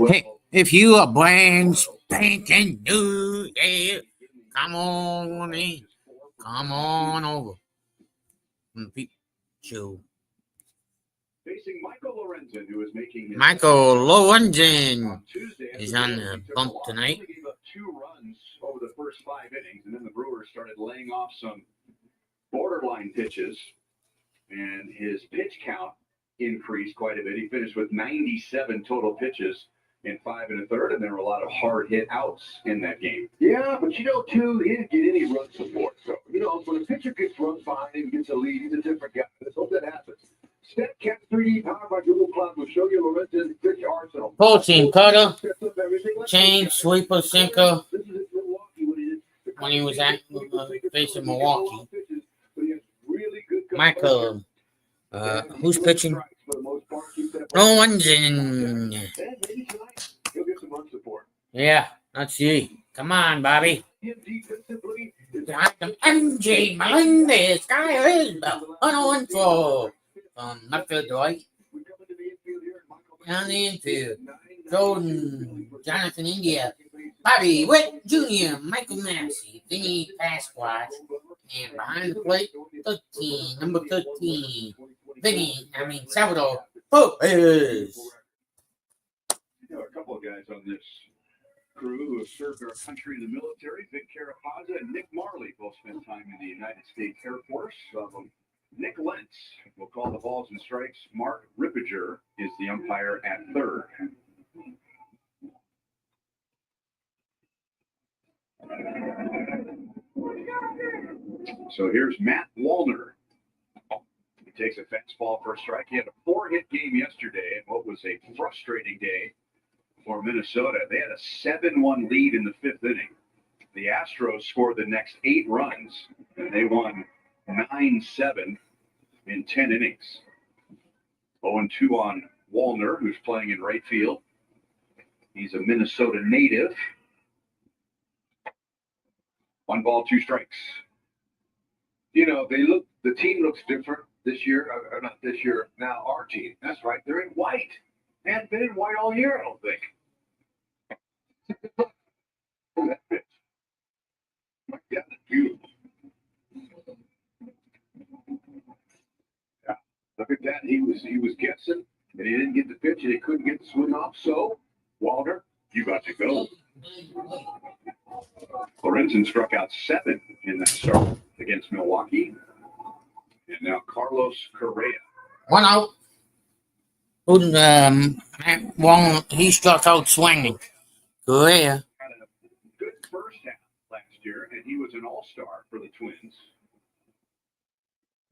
Hey, if you are brand spanking new, yeah, come on in. Come on over. Show. Facing Michael Lorenzen, who is making his Michael Lorenzen on Tuesday is after on Milwaukee the took a bump loss. tonight. Only gave up 2 runs over the first 5 innings, and then the Brewers started laying off some borderline pitches, and his pitch count increased quite a bit. He finished with 97 total pitches in 5 1/3, and there were a lot of hard hit outs in that game. Yeah, but too, he didn't get any run support. So, when a pitcher gets runs behind him, gets a lead, he's a different guy. Let's hope that happens. StatCast 3D powered by Google Cloud will show you Lorenzen's pitch arsenal. Protein cutter, chain, sweeper, sinker. When he was at facing Milwaukee. Michael, who's pitching? Lorenzen. Yeah, that's you. Come on, Bobby. MJ Melendez, Kyle Isbell, 1-1 from left field to right. On the infield, Jordan, Jonathan India, Bobby Witt Jr., Michael Massey, Vinny Pasquatch, and behind the plate, 13, number 13, Salvador Perez. A couple of guys on this crew who have served our country in the military. Vic Carapazza and Nick Marley both spent time in the United States Air Force. Nick Lentz will call the balls and strikes. Mark Rippiger is the umpire at third. So here's Matt Wallner. He takes a fastball for a strike. He had a 4-hit game yesterday, and what was a frustrating day for Minnesota. They had a 7-1 lead in the 5th inning. The Astros scored the next 8 runs, and they won 9-7 in 10 innings. 0-2 on Wallner, who's playing in right field. He's a Minnesota native. 1 ball, 2 strikes. The team looks different this year, or not this year, now our team. That's right, they're in white. They hadn't been in white all year, I don't think. Oh, that pitch. My God, that's beautiful. Yeah, look at that. He was guessing, and he didn't get the pitch, and he couldn't get the swing off. So, Walter, you got to go. Lorenzen struck out 7 in that start against Milwaukee. And now Carlos Correa. 1 out. He struck out swinging. Correa. Had a good first half last year, and he was an all-star for the Twins.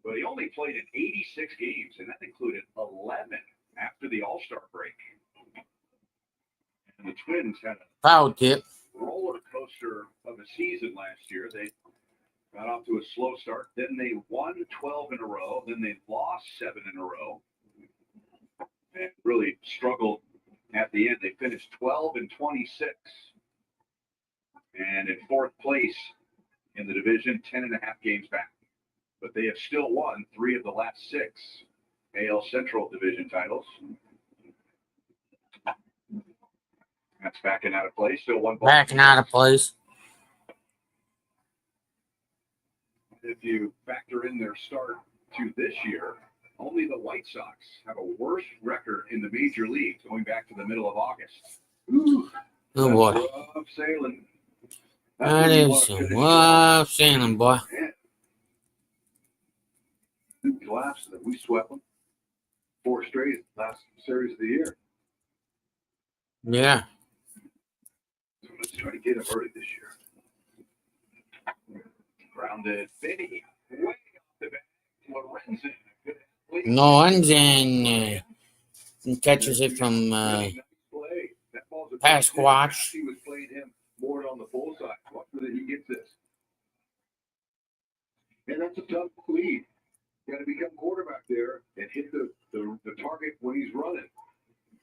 But he only played in 86 games, and that included 11 after the all-star break. And the Twins had a Foul tip. roller coaster of a season last year. They got off to a slow start. Then they won 12 in a row. Then they lost 7 in a row. And really struggled at the end. They finished 12-26. And in 4th place in the division, 10.5 games back. But they have still won 3 of the last 6 AL Central division titles. That's backing out of play. Still 1 ball. Backing out of place. If you factor in their start to this year, only the White Sox have a worse record in the major leagues going back to the middle of August. Oh boy. Rough sailing. That is some rough sailing, boy. Collapsed that we swept them 4 straight last series of the year. Yeah. So let's try to get them early this year. Grounded Vinny. Way off the bat. Lorenzen. Lorenzen catches it from Pasquatch. He was playing him more on the full side. Watch whether he gets this. And that's a tough lead. You got to become quarterback there and hit the target when he's running.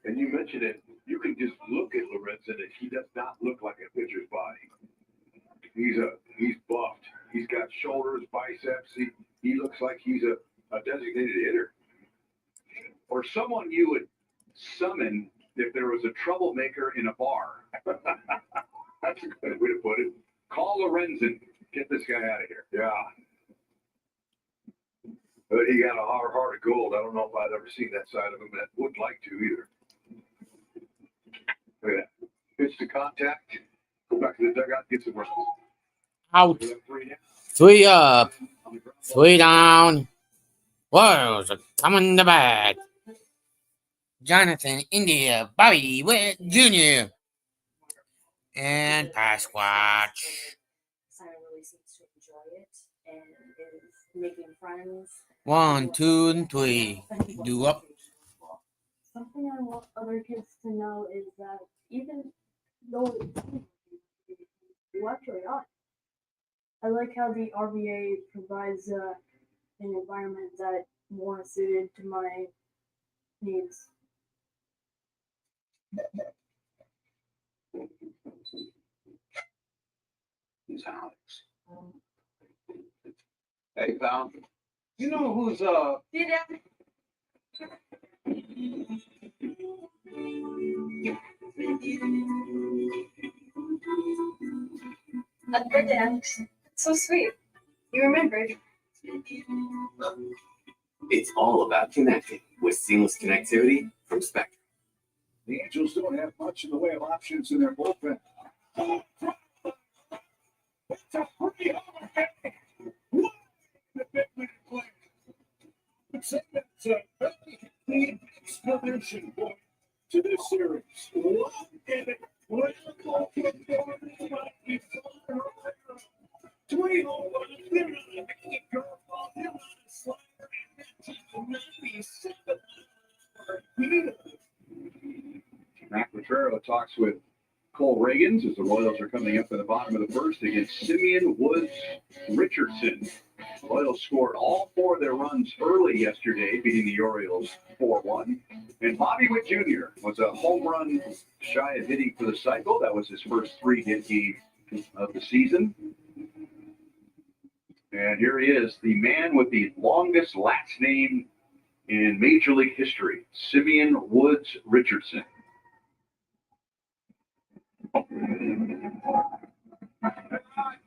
And you mentioned it. You can just look at Lorenzen and he does not look like a pitcher's body. He's buffed. He's got shoulders, biceps. He looks like he's a designated hitter. Or someone you would summon if there was a troublemaker in a bar. That's a good way to put it. Call Lorenzen. Get this guy out of here. Yeah. But he got a heart of gold. I don't know if I've ever seen that side of him. That wouldn't like to either. Look at that. Pitch to contact. Go back to the dugout. Get some rest. Out. 3 down. 3 up. 3 down. Royals are coming to bat. Jonathan India, Bobby Witt Jr. and Pasquatch. Simon really seems to enjoy it and is making friends. 1, 2, and 3. Do up. Something I want other kids to know is that even though you actually are, I like how the RVA provides an environment that more suited to my needs. Who's Alex? Hey, pal. You know who's Happy birthday, Alex. So sweet. You remembered. It's all about connecting with seamless connectivity from Spectrum. The Angels don't have much in the way of options in their bullpen. It's a pretty overhead. What the big man play? It's a very clean explanation point to this series. What did it? What Mac Potrero talks with Cole Reagans as the Royals are coming up in the bottom of the first against Simeon Woods Richardson. The Royals scored all 4 of their runs early yesterday, beating the Orioles 4-1. And Bobby Witt Jr. was a home run shy of hitting for the cycle. That was his first 3-hit game of the season. And here he is, the man with the longest last name in Major League history, Simeon Woods Richardson.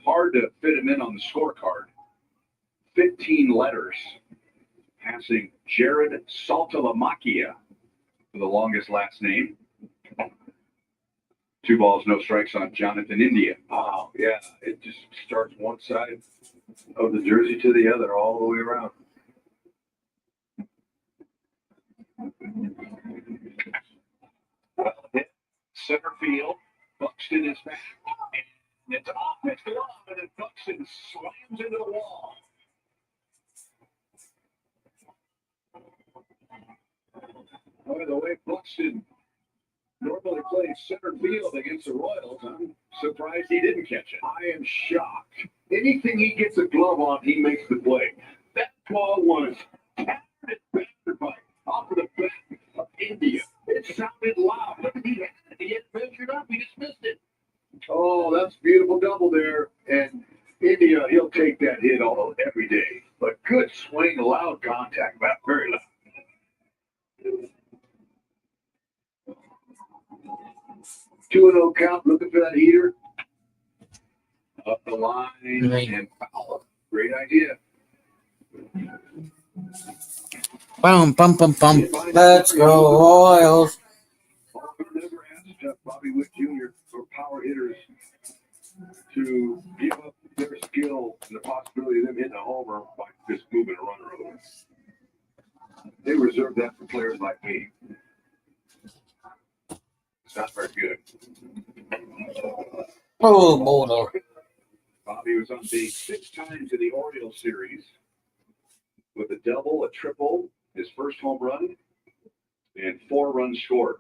Hard to fit him in on the scorecard. 15 letters, passing Jared Saltalamacchia for the longest last name. 2 balls, no strikes on Jonathan India. Wow, yeah, it just starts one side of the jersey to the other all the way around. Well hit, center field. Buxton is back. And it's off his glove, and then Buxton slams into the wall. By the way, Buxton normally plays center field against the Royals. I'm surprised he didn't catch it. I am shocked. Anything he gets a glove on, he makes the play. That ball was battered by off of the back of India. It sounded loud. He had measured up. He just missed it. Oh, that's a beautiful double there. And India, he'll take that hit all every day. But good swing, loud contact, but very loud. 2-0 count, looking for that heater. Up the line Right. and foul. Great idea. Bum, bum, bum, bum. Let's go, Royals. Walker never asked Bobby Witt Jr. or power hitters to give up their skill and the possibility of them hitting a homer by just moving a runner over. They reserve that for players like me. It's not very good. Oh, Boulder. Bobby was on base 6 times in the Orioles series with a double, a triple, his first home run, and 4 runs scored.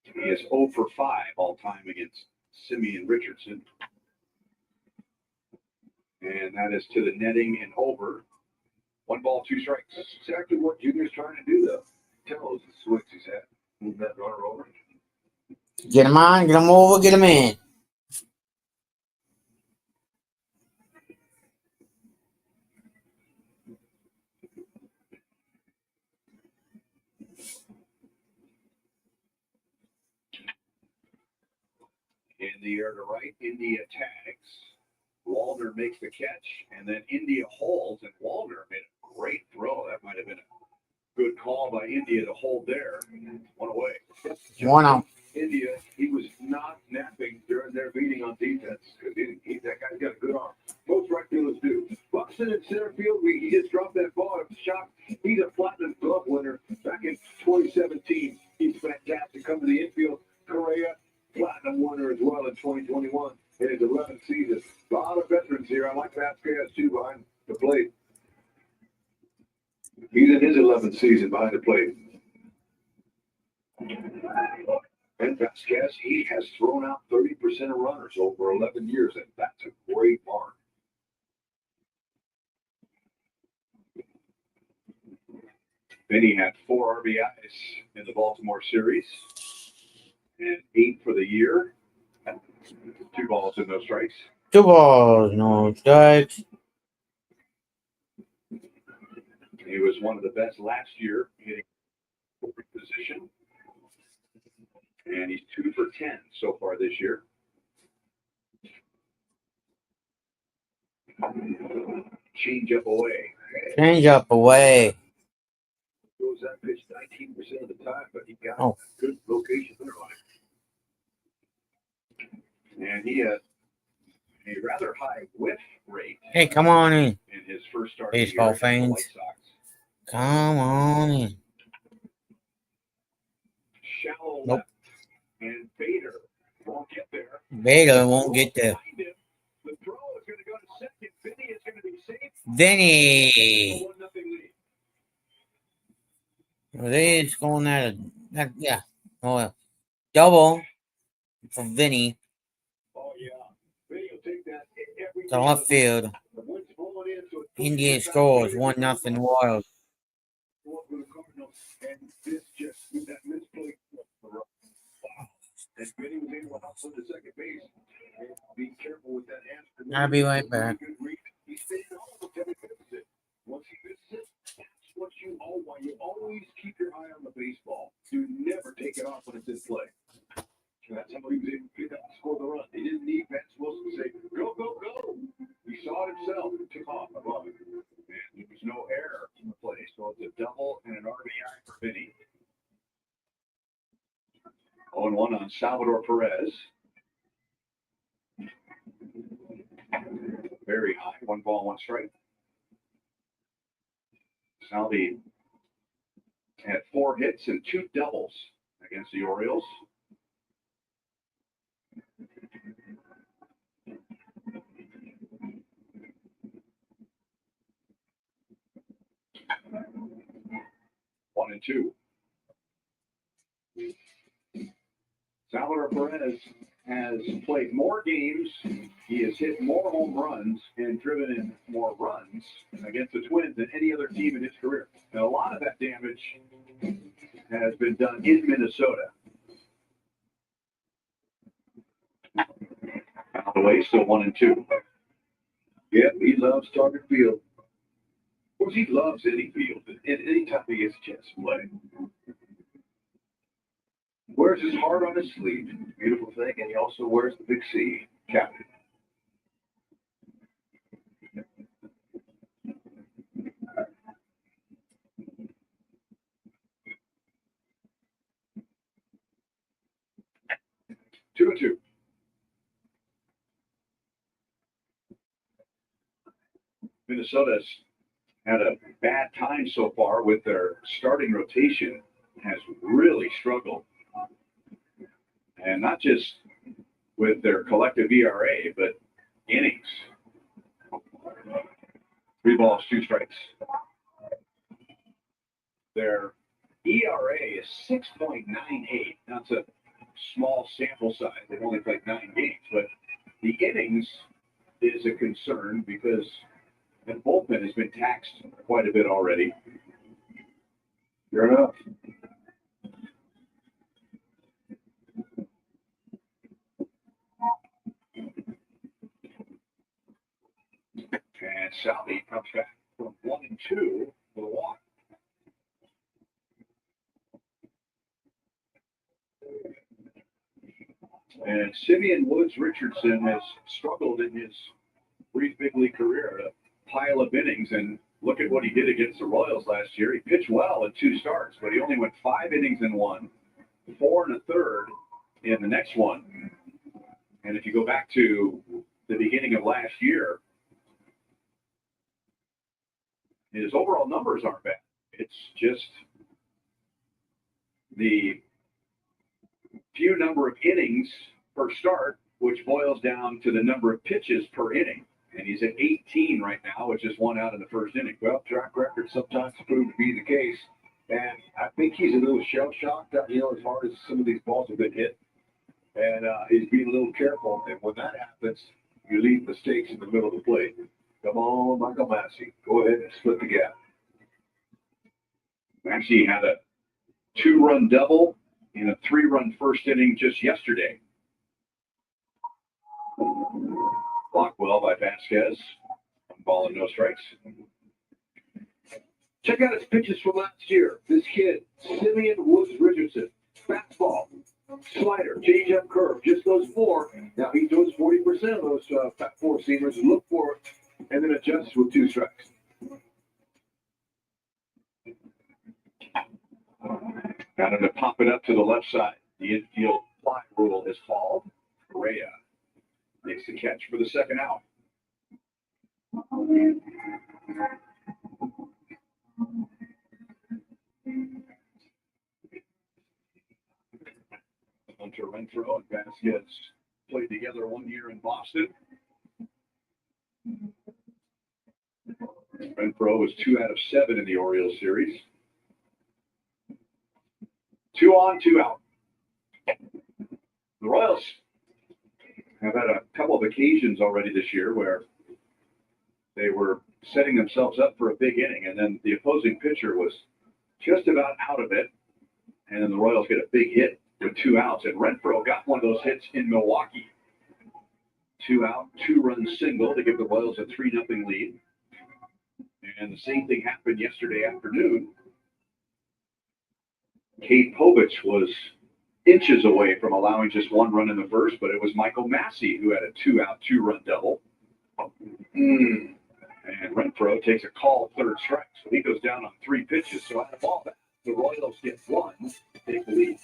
He is 0 for 5 all time against Simeon Richardson. And that is to the netting and over. 1 ball, 2 strikes. That's exactly what Junior's trying to do, though. Tell us the swings he's had. Move that runner over. Get him on, get him over, get him in. in the air to right. India tags. Wallner makes the catch, and then India holds, and Wallner made a great throw. That might have been a good call by India to hold there. One away. One out. India, he was not napping during their meeting on defense because that guy's got a good arm. Most right fielders do. Buxton in center field, he just dropped that ball. It was shot. He's a platinum glove winner back in 2017. He's fantastic. Come to the infield. Correa, platinum winner as well in 2021 in his 11th season. A lot of veterans here. I like Vasquez too behind the plate. He's in his 11th season behind the plate. And Vasquez, he has thrown out 30% of runners over 11 years, and that's a great mark. Vinny had 4 RBIs in the Baltimore series and 8 for the year. 2 balls and no strikes. 2 balls, no strikes. He was one of the best last year hitting position. And he's 2 for 10 so far this year. Change up away. Change up away. Goes that pitch 19% of the time, but he got Oh. a good location underline. And he had a rather high whiff rate Hey, come on in. in his first start Baseball of the year fans. against the White Sox. Come on in. Shallow Nope. left. And Bader won't get there. Bader won't get there. Behind him. The throw is going to go to second. Vinny is going to be safe. Vinny. 1-0 lead. Well, they just going at a, yeah. Oh, double for Vinny Oh, yeah. Vinny will take that every to left field. The wind's blowing in, so it's Indian scores 1-0 Wild. for the Cardinals, and this just with that misplay. And Vinny was able to hustle to second base. And be careful with that hamstring. I'll be right back. He's staying on until he misses it. Once he misses it, that's what you always keep your eye on the baseball. You never take it off when it's in play. And that's how he was able to pick up and score the run. He didn't need Vance Wilson to say, go, go, go. He saw it himself and took off above it. And there was no error in the play. So it's a double and an RBI for Vinny. 0-1 on Salvador Perez. Very high. 1 ball, 1 strike. Salvi had 4 hits and 2 doubles against the Orioles. One and 2. Salvador Perez has played more games. He has hit more home runs and driven in more runs against the Twins than any other team in his career. And a lot of that damage has been done in Minnesota. Out of the way, still 1 and 2. Yep, he loves Target Field. Of course, he loves any field. Anytime he gets a chance to play. Wears his heart on his sleeve. Beautiful thing. And he also wears the big C, captain. Two and 2. Minnesota's had a bad time so far with their starting rotation, has really struggled. And not just with their collective ERA, but innings. 3 balls, 2 strikes. Their ERA is 6.98. That's a small sample size. They've only played 9 games, but the innings is a concern because the bullpen has been taxed quite a bit already. Fair enough. And Salvi comes back from 1 and 2 with a walk. And Simeon Woods Richardson has struggled in his brief big league career, a pile of innings, and look at what he did against the Royals last year. He pitched well in 2 starts, but he only went 5 innings in one, 4 1/3 in the next one. And if you go back to the beginning of last year, his overall numbers aren't bad. It's just the few number of innings per start, which boils down to the number of pitches per inning. And he's at 18 right now, which is 1 out in the first inning. Well, track record sometimes proved to be the case. And I think he's a little shell-shocked, as hard as some of these balls have been hit. And he's being a little careful. And when that happens, you leave mistakes in the middle of the plate. Come on, Michael Massey. Go ahead and split the gap. Massey had a 2-run double in a 3-run first inning just yesterday. Blocked well by Vasquez. 1 ball and no strikes. Check out his pitches from last year. This kid, Simeon Woods Richardson. Fastball, slider, changeup, curve. Just those 4. Now he throws 40% of those fat 4-seamers. Look for it, and then adjusts with 2 strikes. Got him to pop it up to the left side. The infield fly rule has called. Correa makes the catch for the second out. Hunter Renfroe and Vasquez played together 1 year in Boston. Renfroe was 2 out of 7 in the Orioles series. 2 on, 2 out. The Royals have had a couple of occasions already this year where they were setting themselves up for a big inning, and then the opposing pitcher was just about out of it, and then the Royals get a big hit with 2 outs, and Renfroe got one of those hits in Milwaukee. 2 out, 2-run single to give the Royals a 3-0 lead. And the same thing happened yesterday afternoon. Cade Povich was inches away from allowing just 1 run in the first, but it was Michael Massey who had a 2-out, 2-run double. And Renfroe takes a call 3rd strike, so he goes down on 3 pitches. So out of all that, the Royals get 1 to take the lead.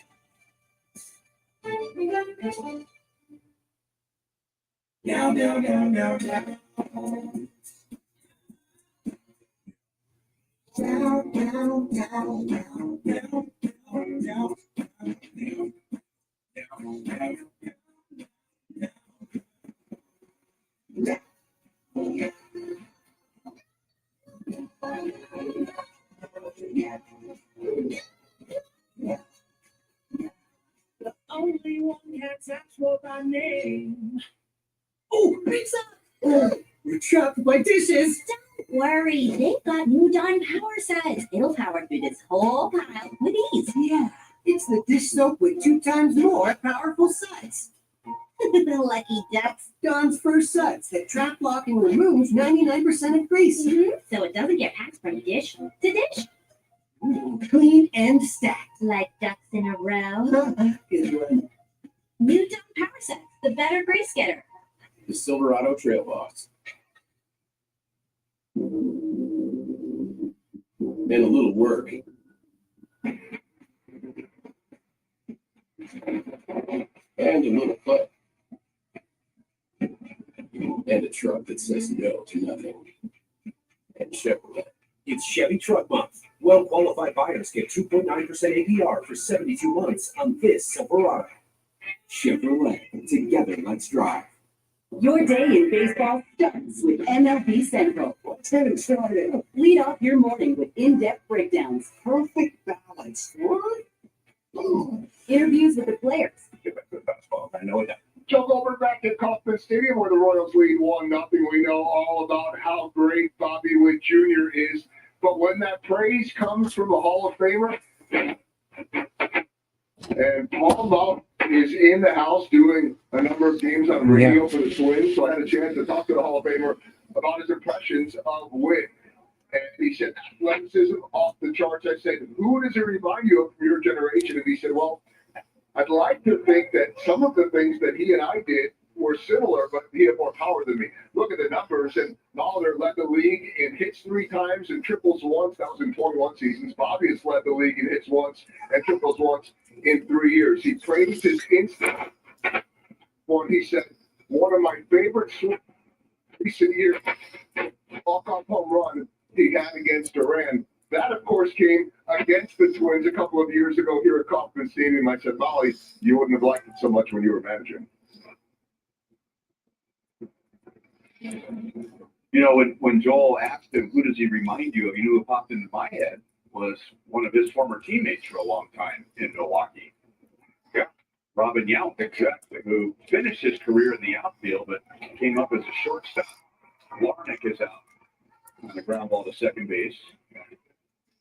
The only one that's asked for my name. Oh, pizza! You chopped my dishes. Don't worry, they've got new Dawn Power Suds. It'll power through this whole pile with ease. Yeah, it's the dish soap with 2 times more powerful suds. Lucky ducks. Dawn's first suds that trap lock and removes 99% of grease. So it doesn't get passed from dish to dish. Clean and stacked. Like ducks in a row. Good one. New Dawn Power Suds, the better grease getter. The Silverado Trail Boss. And a little work. And a little fun. And a truck that says no to nothing. And Chevrolet. It's Chevy Truck Month. Well-qualified buyers get 2.9% APR for 72 months on this Silverado. Chevrolet. Together, let's drive. Your day in baseball starts with MLB Central. Lead off your morning with in-depth breakdowns, Perfect balance. What? interviews with the players, I know that. Jump over back to Kauffman Stadium where the Royals lead 1-0. We know all about how great Bobby Witt Jr. is. But when that praise comes from a Hall of Famer, and Paul Muff is in the house doing a number of games on radio for the Twins, so I had a chance to talk to the Hall of Famer about his impressions of Witt. And he said, athleticism off the charts. I said, who does it remind you of from your generation? And he said, well, I'd like to think that some of the things that he and I did were similar, but he had more power than me. Look at the numbers, and Molitor led the league in hits 3 times and triples once. That was in 21 seasons. Bobby has led the league in hits once and triples once in 3 years. He praised his instinct when he said, one of my favorite recent years, walk-off home run he had against Duran. That, of course, came against the Twins a couple of years ago here at Kauffman Stadium. I said, Molly, you wouldn't have liked it so much when you were managing. You know, when Joel asked him, who does he remind you of? You know, who popped into my head was one of his former teammates for a long time in Milwaukee. Yeah. Robin Yount, exactly, who finished his career in the outfield, but came up as a shortstop. Larnick is out on the ground ball to second base.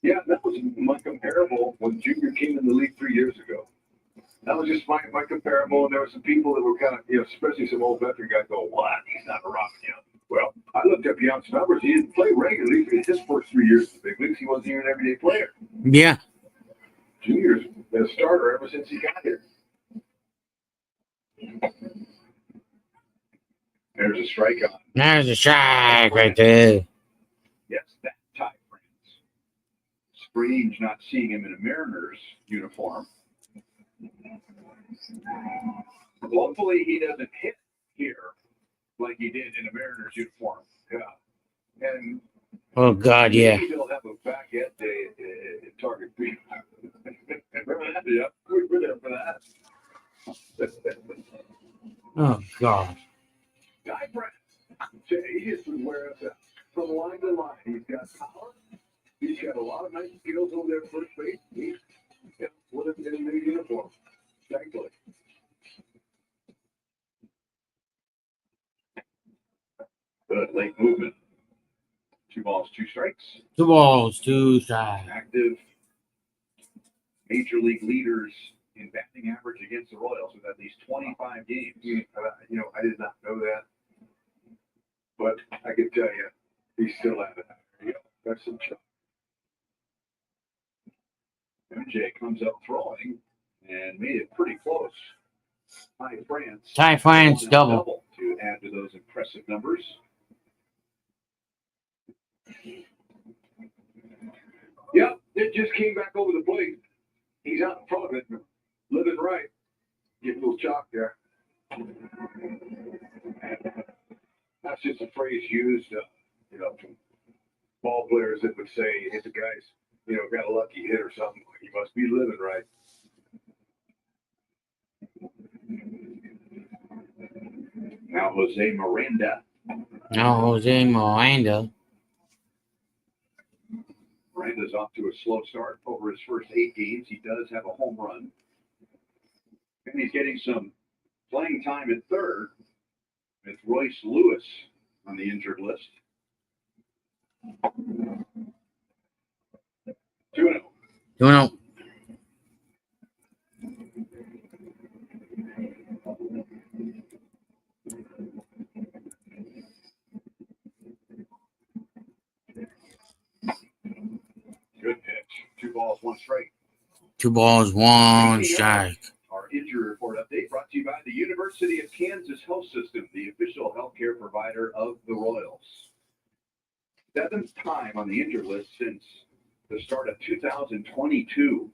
Yeah, that was my comparable when Junior came in the league 3 years ago. That was just my comparable, and there were some people that were kind of, you know, especially some old veteran guys go, what? He's not a Robin Yount. Well, I looked up Yount's numbers. He didn't play regularly for his first 3 years in the big leagues. He wasn't even an everyday player. Yeah. Junior's been a starter ever since he got here. There's a strikeout. There's a strike right there. Yes, that Ty France. Strange not seeing him in a Mariners uniform. Hopefully he doesn't hit here like he did in a Mariners uniform. Yeah. And Oh, God, yeah. maybe they'll have a back end day at Target Field. Remember that? Yeah, we were there for that. Oh, God. Ty France. He just would wear us out from line to line. He's got power. He's got a lot of nice skills over there at first base. He's with him in a new uniform. Thankfully. Good late movement. 2 balls, 2 strikes. 2 balls, 2 strikes. Active major league leaders in batting average against the Royals with at least 25 games. You know, I did not know that. But I can tell you, he's still at it. You know, that's some chuck. MJ comes up throwing and made it pretty close. Ty France double. To add to those impressive numbers. Yeah, it just came back over the plate. He's out in front of it, living right. Get a little chalk there. That's just a phrase used, you know, from ball players that would say, if the guy's, you know, got a lucky hit or something, he must be living right. Now Jose Miranda. Miranda's off to a slow start over his first 8 games. He does have a home run. And he's getting some playing time at third with Royce Lewis on the injured list. 2-0. 2-0. Good pitch. 2 balls, 1 strike. 2 balls, 1 strike. Our injury report update brought to you by the University of Kansas Health System, the official healthcare provider of the Royals. 7th time on the injured list since the start of 2022.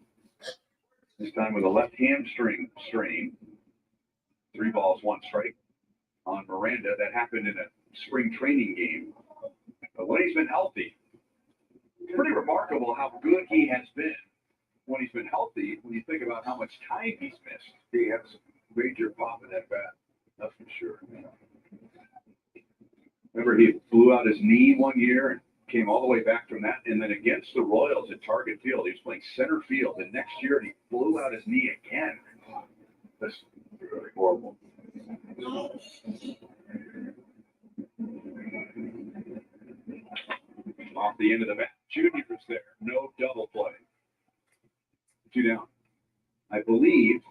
This time with a left hamstring strain. 3 balls, 1 strike on Miranda. That happened in a spring training game. But when he's been healthy, it's pretty remarkable how good he has been. When he's been healthy, when you think about how much time he's missed, He has some major pop in that bat. That's for sure. Remember, he blew out his knee one year and came all the way back from that. And then against the Royals at Target Field, he was playing center field. And next year, he blew out his knee again. That's really horrible. Off the end of the bat. Junior's there. No double play. 2 down. I believe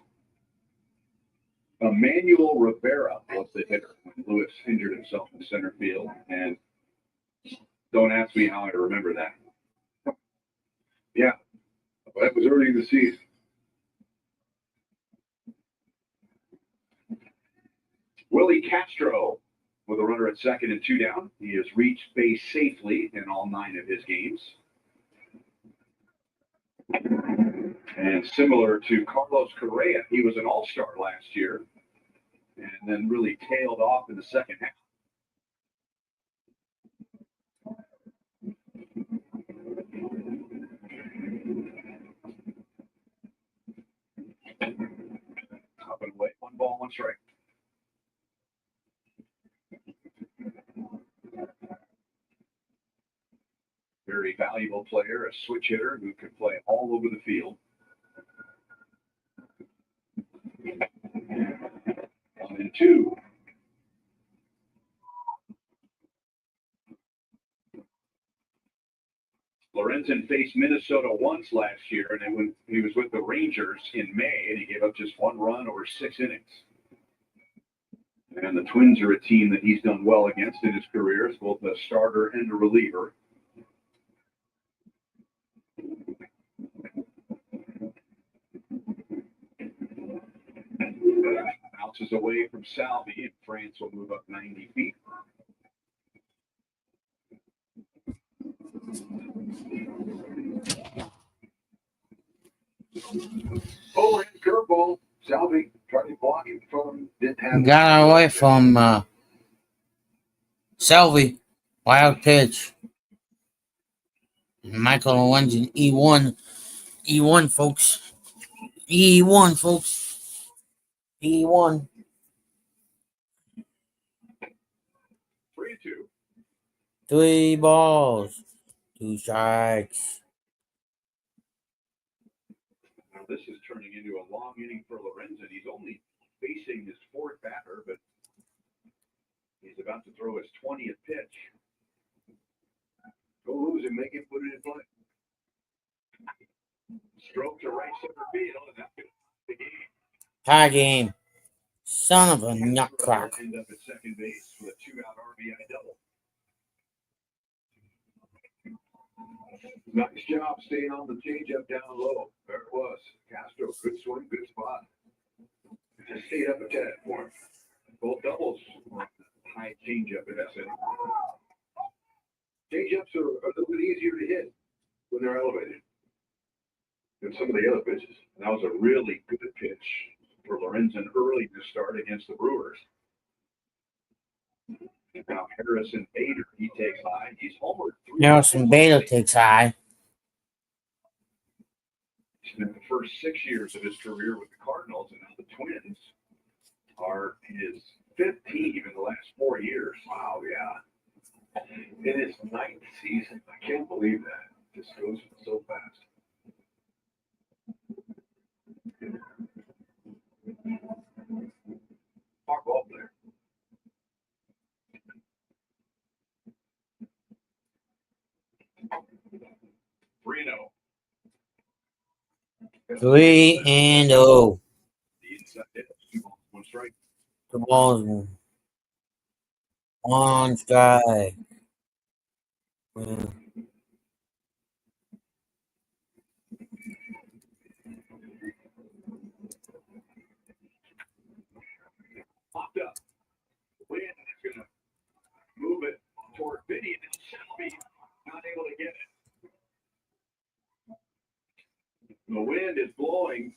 Emmanuel Rivera was the hitter when Lewis injured himself in center field. And don't ask me how I remember that. Yeah, that was early in the season. Willie Castro with a runner at second and 2 down. He has reached base safely in all 9 of his games. And similar to Carlos Correa, he was an all-star last year and then really tailed off in the second half. Up and away, 1 ball, 1 strike. Very valuable player, a switch hitter who can play all over the field. 1-2. Lorenzen faced Minnesota once last year, and when he was with the Rangers in May, and he gave up just 1 run over 6 innings. And the Twins are a team that he's done well against in his career as both a starter and a reliever. Bounces away from Salvi, and France will move up 90 feet. Overhand curveball. Salvi tried to block him from. Didn't have. Got away from Salvi. Wild pitch. Michael Lorenzen, E1. E1, folks. E1, folks. E1. 3-2. 3 balls. 2 strikes. Now this is turning into a long inning for Lorenzen. He's only facing his 4th batter, but he's about to throw his 20th pitch. Go lose and make him put it in play. Stroke to right center field, and that's the game. Tie game. Son of a nutcracker. End up at second base with a 2-out RBI double. Nice job staying on the changeup down low. There it was. Castro, good swing, good spot. Just stayed up at that for him. Both doubles on the high changeup in that inning. Changeups are a little bit easier to hit when they're elevated than some of the other pitches. And that was a really good pitch for Lorenzen early to start against the Brewers. Now Harrison Bader, he takes high. He's homered 3. Harrison Bader takes high. He spent the first 6 years of his career with the Cardinals, and now the Twins are his 5th team in the last 4 years. Wow, yeah. In his 9th season. I can't believe that. This goes so fast. Smart ball player. Reno. 3-0. The inside hit, 2 balls, 1 strike. 2 balls. 1 strike. Popped up. Wind is going to move it toward Vinny, and Shelby not able to get it. The wind is blowing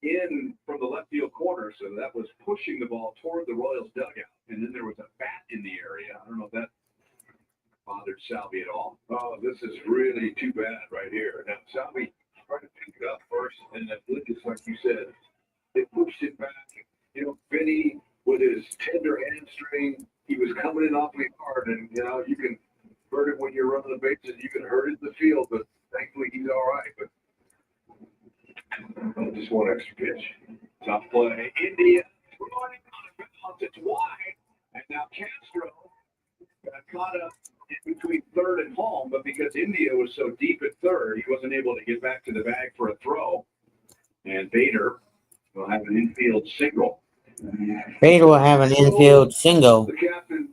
in from the left field corner, so that was pushing the ball toward the Royals dugout. And then there was a bat in the area. I don't know if that bothered Salvi at all. Oh, this is really too bad right here. Now, Salvi tried to pick it up first, and then just like you said, they pushed it back. You know, Vinny, with his tender hamstring, he was coming in awfully hard, and, you know, you can hurt it when you're running the bases. You can hurt it in the field, but thankfully he's all right. But just 1 extra pitch. Tough play. India throwing on a bounce. It's wide. And now Castro got caught up in between third and home, but because India was so deep at third, he wasn't able to get back to the bag for a throw. And Bader will have an infield single. Bader will have an infield single. The captain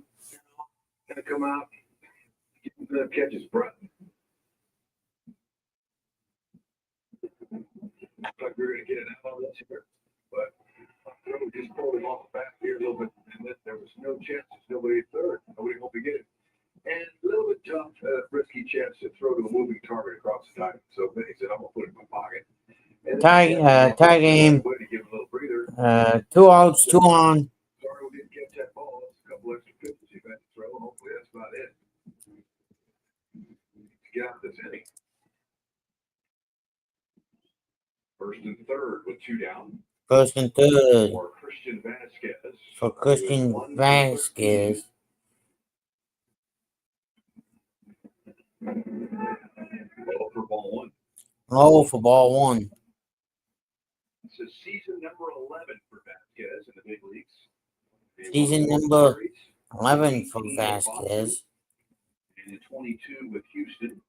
going to come out, catch his breath. Looks like we're going to get it out on this here, but just pulled him off the back here a little bit. that there was no chance there's nobody at third. Nobody hoping to get it. And a little bit tough, risky chance to throw to a moving target across the diamond. So then he said, I'm going to put it in my pocket. And Tie game. way to give him a little breather. 2 outs, 2 on. Sorry we didn't catch that ball. It's a couple extra pitches you've had to throw. Hopefully that's about it. Get out this inning. First and third with 2 down. First and third For Christian Vasquez. for Christian Vasquez. Low for ball 1. Low for ball 1. This is season number 11 for Vasquez in the big leagues. Season number 11 for Vasquez. And in 22 with Houston.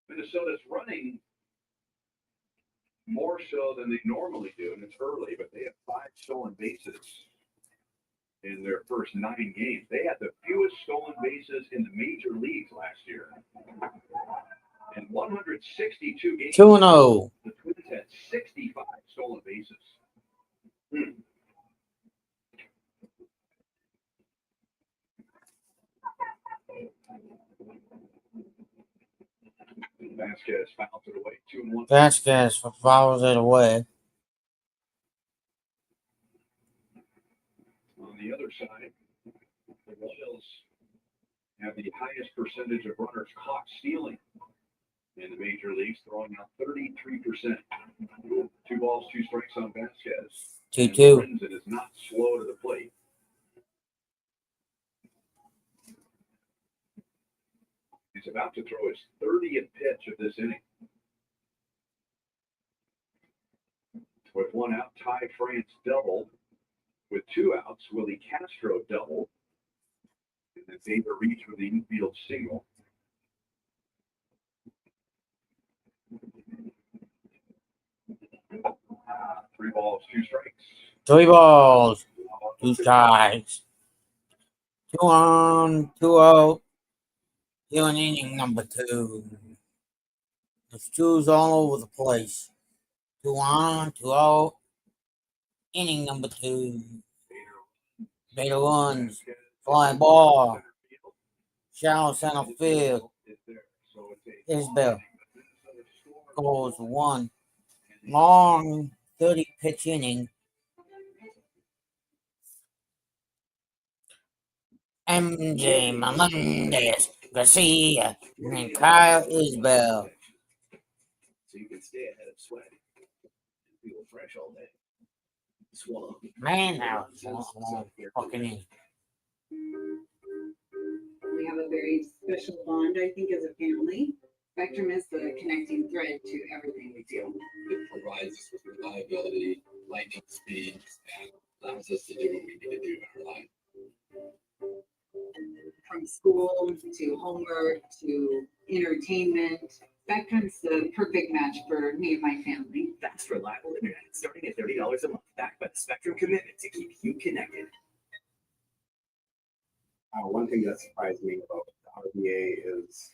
Minnesota's running more so than they normally do, and it's early, but they have 5 stolen bases in their first 9 games. They had the fewest stolen bases in the major leagues last year. In 162 games, 2-0. the Twins had 65 stolen bases. Vasquez fouls it away. 2-1. Vasquez fouls it away. On the other side, the Royals have the highest percentage of runners caught stealing in the major leagues, throwing out 33%. 2 balls, 2 strikes on Vasquez. 2-2. It is not slow to the plate. He's about to throw his 30th pitch of this inning. With 1 out, Ty France double. With 2 outs, Willie Castro double. And then David Reach with the infield single. Three balls, 2 strikes. 3 balls, 2 strikes. 2 on, 2 out. Here in inning number 2. There's 2s all over the place. 2 on, 2 out. Inning number 2. Beta runs. Fly ball. Shallow center field. Isbell goes 1. Long 30 pitch inning. MJ Melendez, Garcia, and Kyle Isbell. So you can stay ahead of sweat and feel fresh all day. Swallow. Man, now it's fucking in. We have a very special bond, I think, as a family. Spectrum is the connecting thread to everything we do. It provides us with reliability, lightning speed, and allows us to do what we need to do in our life. From school to homework to entertainment, Spectrum's the perfect match for me and my family. Fast, reliable internet starting at $30 a month, backed by the Spectrum commitment to keep you connected. One thing that surprised me about the RVA is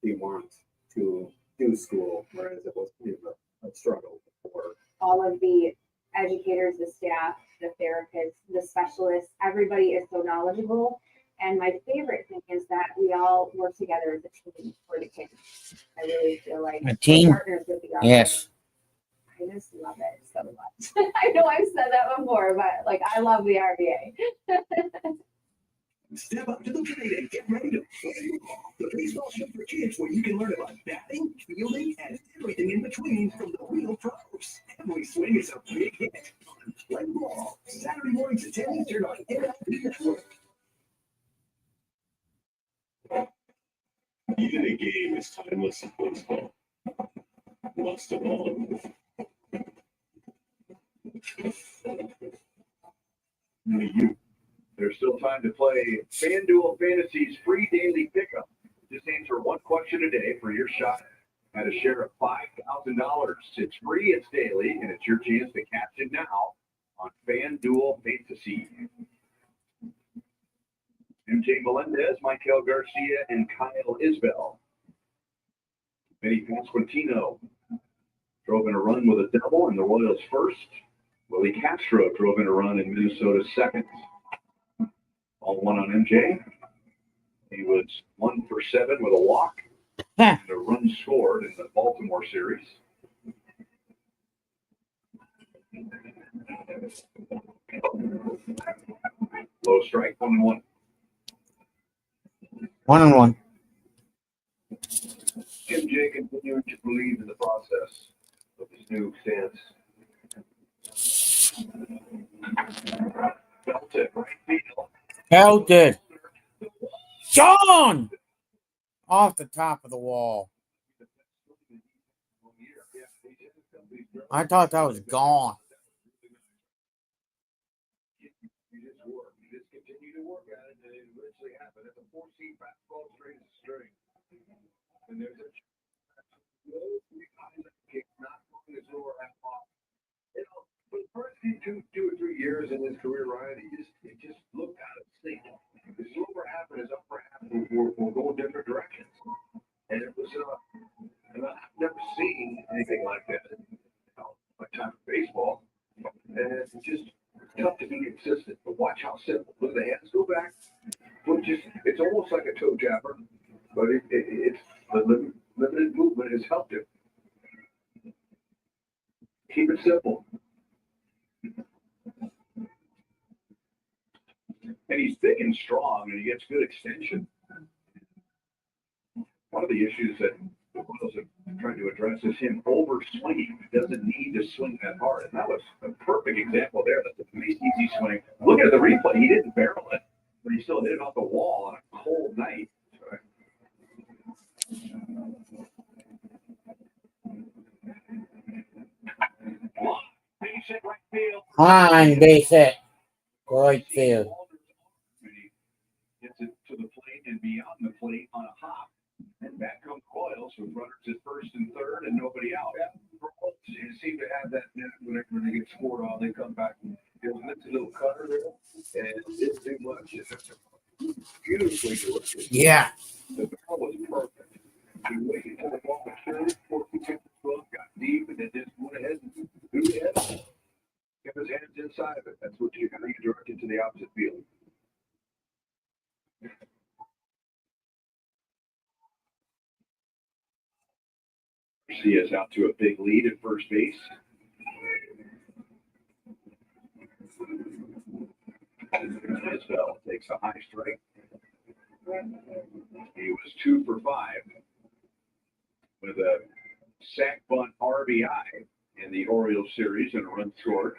they want to do school, whereas it was kind of a struggle before. All of the educators, the staff, the therapists, the specialists, everybody is so knowledgeable. And my favorite thing is that we all work together as a team for the kids. I really feel like A team? we're partners with the RVA. Yes. I just love it so much. I know I've said that before, but like I love the RVA. Step up to the plate and get ready to play ball. The baseball show for kids where you can learn about batting, fielding, and everything in between from the real pros. Every swing is a big hit on Play Ball. Saturday mornings at 10 Eastern on MLB Network. Even a game is timeless in baseball. Most of all. There's still time to play FanDuel Fantasy's free daily pickup. Just answer 1 question a day for your shot at a share of $5,000. It's free, it's daily, and it's your chance to cash in now on FanDuel Fantasy. MJ Melendez, Michael Garcia, and Kyle Isbell. Vinny Pasquantino drove in a run with a double in the Royals first. Willie Castro drove in a run in Minnesota second. All one on MJ. He was 1 for 7 with a walk and a run scored in the Baltimore series. Low strike, 1-1. 1-1. MJ continuing to believe in the process of his new stance. Belted, right field. Pelted. Gone! Off the top of the wall. I thought that was gone. You just continue to work at it, and it eventually happens. It's a 4-seam fastball straight as a string. And there's a kick not moving his lower half off. You know, for the first two or 3 years in his career, Ryan, he just looked out of sync. His lower half and his upper half were going different directions. And it was, and I've never seen anything like that in my time of baseball. And it's just tough to be consistent. But watch how simple. Look at the hands go back. It's almost like a toe tapper, but it's the limited movement has helped him. Keep it simple. And he's big and strong, and he gets good extension. One of the issues that the Royals are trying to address is him over-swinging. He doesn't need to swing that hard. And that was a perfect example there. That's a nice, easy swing. Look at the replay. He didn't barrel it, but he still hit it off the wall on a cold night. Line base hit. Right field. Gets it to the plate and beyond the plate on a hop. And back comes Royals with runners at first and third and nobody out. You seem to have that whenever they get scored on, they come back and they'll miss a little cutter there, and it didn't do much. It's beautifully delivered. Yeah. The ball was perfect. He waited until the ball matured before he took the glove, got deep, and then just went ahead and threw the head. Kept his hands inside of it. That's what you got to direct it to the opposite field. Garcia's out to a big lead at first base. Isbell takes a high strike. He was 2 for 5 with a sac bunt RBI in the Orioles series and a run scored.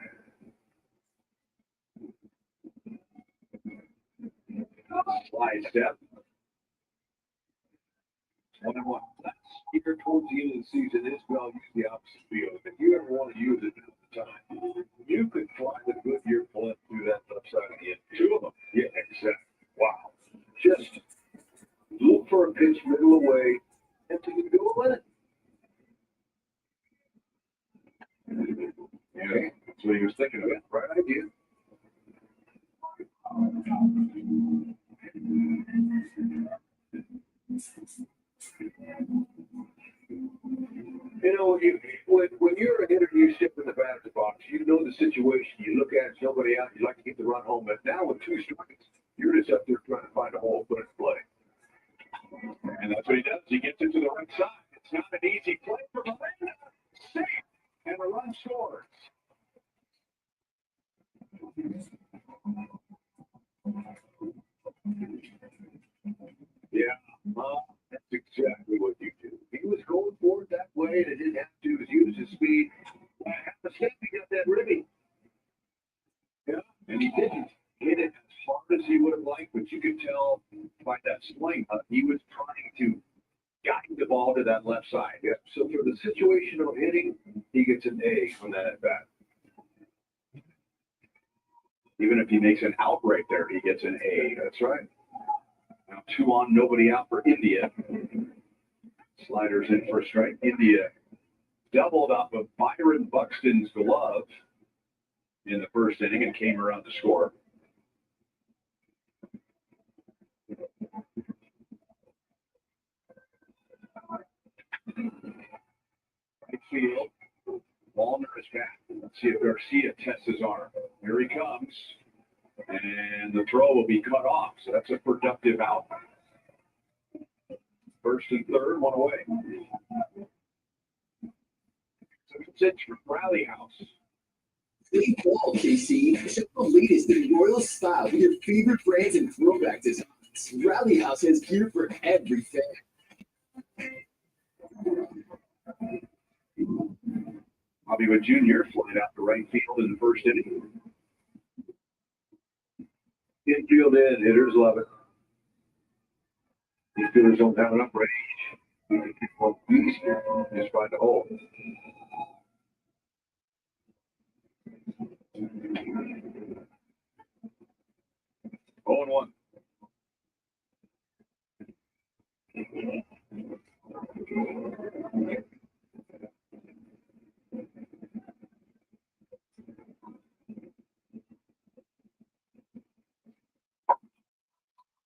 Slide step. 1-1. Here towards the end of the season, Isbell used the opposite field. If you ever want to use it at the time, you could fly the Goodyear blimp through that left side of the end. 2 of them. Yeah, exactly. Wow. Just look for a pitch middle away until you go with it. Yeah, that's what he was thinking of. It. Right idea. You know, when you're a hitter, you step in the batter's box. You know the situation. You look at it, nobody out. You like to get the run home. But now with 2 strikes, you're just up there trying to find a hole, put it in play. And that's what he does. He gets it to the right side. It's not an easy play for Melendez. Safe. And a run scores. Yeah, that's exactly what you do. He was going for it that way, and it didn't have to use his speed. At the step, he got that ribby. Yeah, and he didn't hit it as hard as he would have liked, but you could tell by that swing, he was trying to guide the ball to that left side. Yeah, so for the situational hitting, he gets an A on that at bat. Even if he makes an out right there, he gets an A. That's right. Now 2 on, nobody out for India. Sliders in for a strike. India doubled off of Byron Buxton's glove in the first inning and came around to score. Right field. Wallner is back. Let's see if Garcia tests his arm. Here he comes. And the throw will be cut off. So that's a productive out. First and third, one away. So it's from Rally House. Big ball, KC. Shop the latest in Royal style with your favorite brands and throwback designs. Rally House has gear for every fan. Bobby Wood Jr. flied out to right field in the first inning. Infield in, hitters love it. These fielders don't have enough range. Just find a hole. Oh and 1.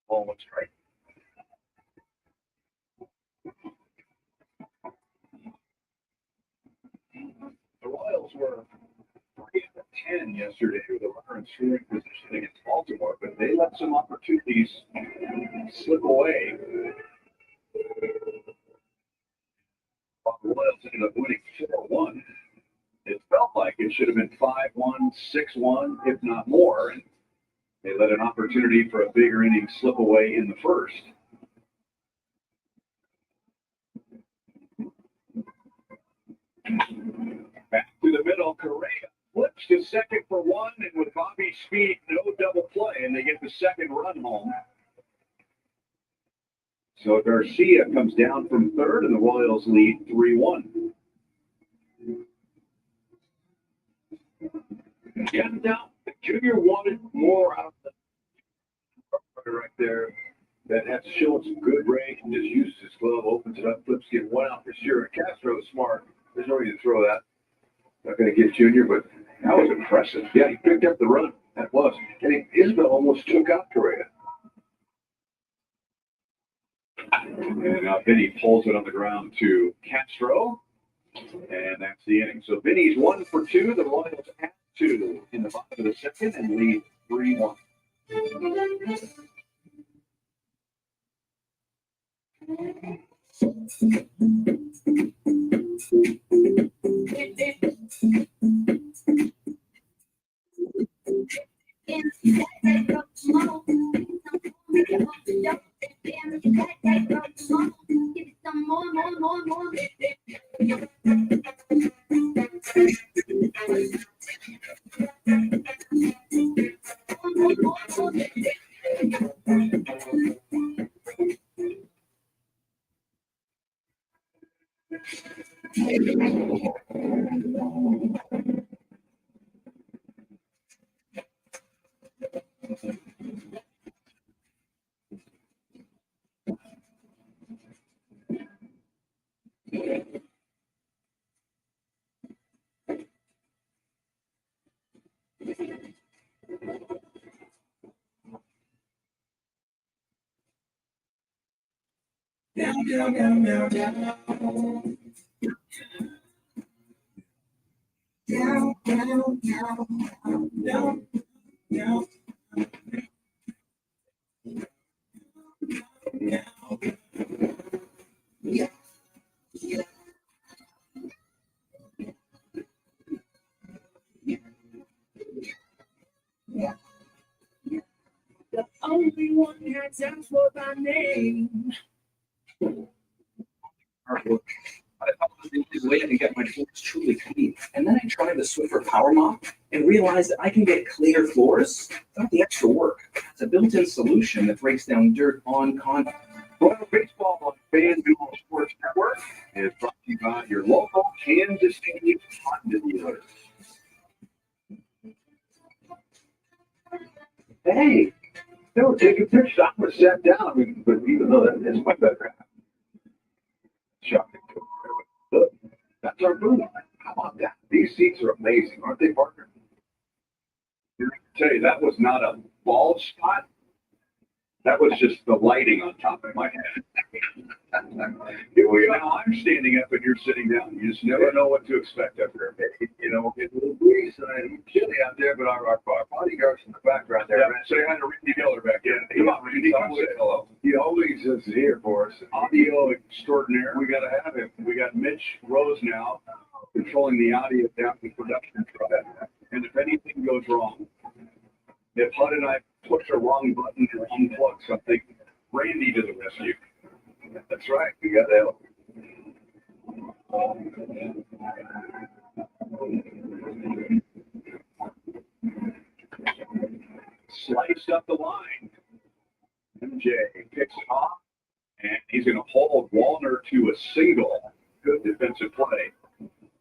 Ball one strike. The Royals were 3-10 yesterday with a runner in scoring position against Baltimore, but they let some opportunities slip away. While the Royals ended up winning 4-1, it felt like it should have been 5-1, 6-1, if not more. And they let an opportunity for a bigger inning slip away in the first. Back to the middle, Correa flips to second for one, and with Bobby's speed, no double play, and they get the second run home. So Garcia comes down from third, and the Royals lead 3-1. Yeah, now, Junior wanted more out of the right there. That has to show some good range and just uses his glove, opens it up, flips, get one out for sure. Castro is smart. There's no reason to throw that. Not going to get Junior, but that was impressive. Yeah, he picked up the run. That was. And Isbell almost took out Correa. And now Vinny pulls it on the ground to Castro. And that's the inning. So Vinny's 1 for 2. The Royals add 2 in the bottom of the second and lead 3-1. The only one that asks for my name. Hard work. I thought it was the easy way to get my floors truly clean. And then I tried the Swiffer Power Mop and realized that I can get cleaner floors without the extra work. It's a built-in solution that breaks down dirt on contact. Royal Baseball on FanDuel Sports Network is brought to you by your local Kansas City Honda dealers. Hey, they were taking pictures. I was sat down, but even though that is my better half. Shocking. Look, that's our booth. How about that? These seats are amazing, aren't they, partner? tell you, that was not a bald spot. That was just the lighting on top of my head. Here we are. Now I'm standing up and you're sitting down. You just never know what to expect up here. You know, it's a little breeze and it's chilly out there, but our bodyguards in the background there. Yeah, say hi to Randy Miller back in. Come on, Randy, come say hello. He always is here for us. Audio extraordinaire. We got to have him. We got Mitch Rose now controlling the audio down in production. And if anything goes wrong, if Hud and I push a wrong button or unplug something, Randy to the rescue. That's right. We got to help. Sliced up the line. MJ picks it off, and he's going to hold Wallner to a single. Good defensive play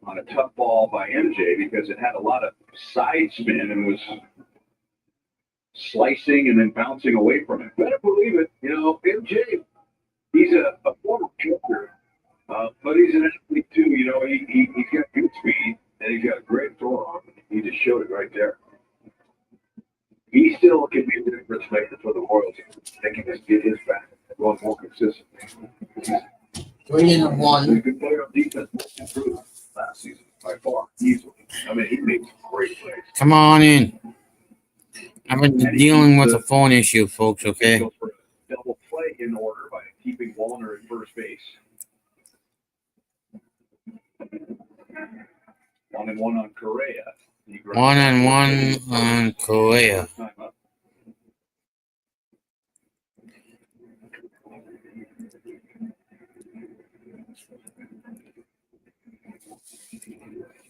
on a tough ball by MJ because it had a lot of side spin and was slicing and then bouncing away from it. Better believe it. You know, MJ, he's a former pitcher, but he's an athlete too. You know, he's got good speed and he's got a great throw arm. He just showed it right there. He still can be a difference maker for the Royals. They can just get his back and going more consistent. 3-1. He's a good player on defense, most improved last season by far, easily. I mean, he made some great plays. Come on in. I've been dealing with a phone issue, folks, okay? Double play in order by keeping Wallner at first base. 1-1 on Correa. 1-1 on Correa.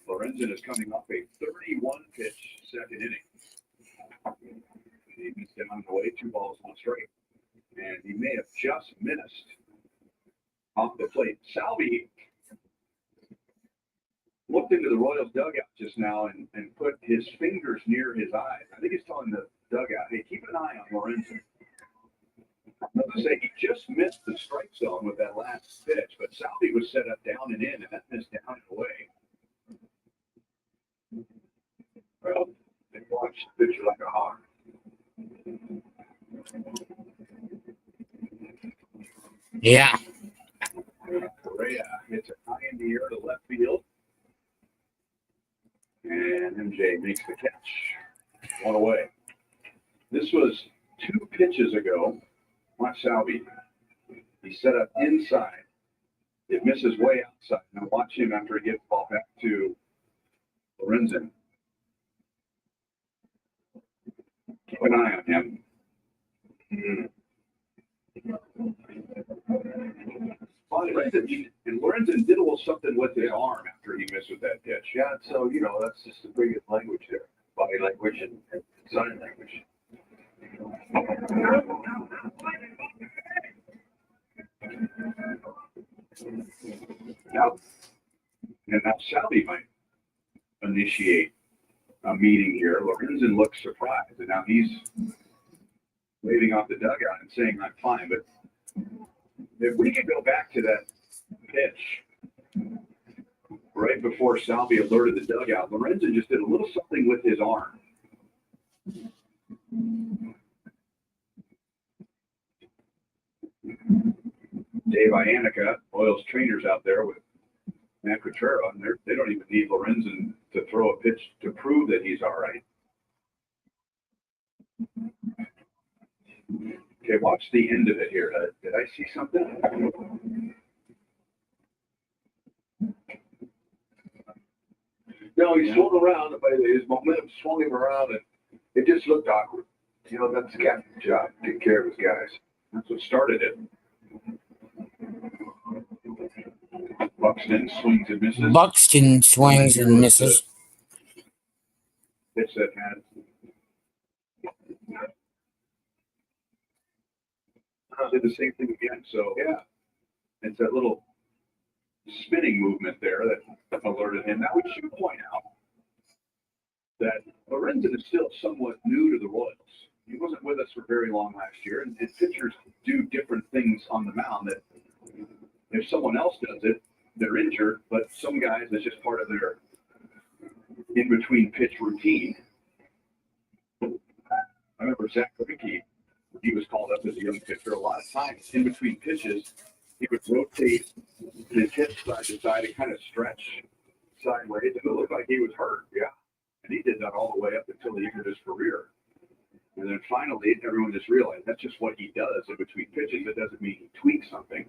Lorenzen is coming off a 31 pitch second inning. He missed him on the way, 2 balls, 1 strike. And he may have just missed off the plate. Salvi looked into the Royals dugout just now and put his fingers near his eyes. I think he's telling the dugout, hey, keep an eye on Lorenzen. Let's say he just missed the strike zone with that last pitch, but Salvi was set up down and in, and that missed down and away. Well, they watch the pitcher like a hawk. Yeah. Correa hits it high in the air to left field. And MJ makes the catch. 1 away. This was 2 pitches ago. Watch Salvi. He set up inside. It misses way outside. Now watch him after he gets the ball back to Lorenzen. Keep an eye on him. And Lorenzen did a little something with his arm after he missed with that pitch. Yeah, so, you know, that's just the biggest language there. Body language and sign language. Now Salvi might initiate a meeting here. Lorenzen looks surprised, and now he's waving off the dugout and saying, I'm fine. But if we could go back to that pitch right before Salvi alerted the dugout, Lorenzen just did a little something with his arm. Dave Ianica, Royals trainers out there with Matt Quatrero, and they don't even need Lorenzen to throw a pitch to prove that he's all right. Okay, watch the end of it here. Did I see something? No, he swung around, but his momentum swung him around, and it just looked awkward. You know, that's the captain's job, take care of his guys. That's what started it. Buxton swings and misses. Buxton swings and misses. Pitch that had did the same thing again. So yeah, it's that little spinning movement there that alerted him. Now we should point out that Lorenzen is still somewhat new to the Royals. He wasn't with us for very long last year, and pitchers do different things on the mound that if someone else does it, they're injured, but some guys, it's just part of their in-between pitch routine. remember Zach Greinke, he was called up as a young pitcher. A lot of times in between pitches, he would rotate his hips side to side and kind of stretch sideways, and it looked like he was hurt. Yeah. And he did that all the way up until the end of his career. And then finally, everyone just realized that's just what he does in between pitches. It doesn't mean he tweaks something.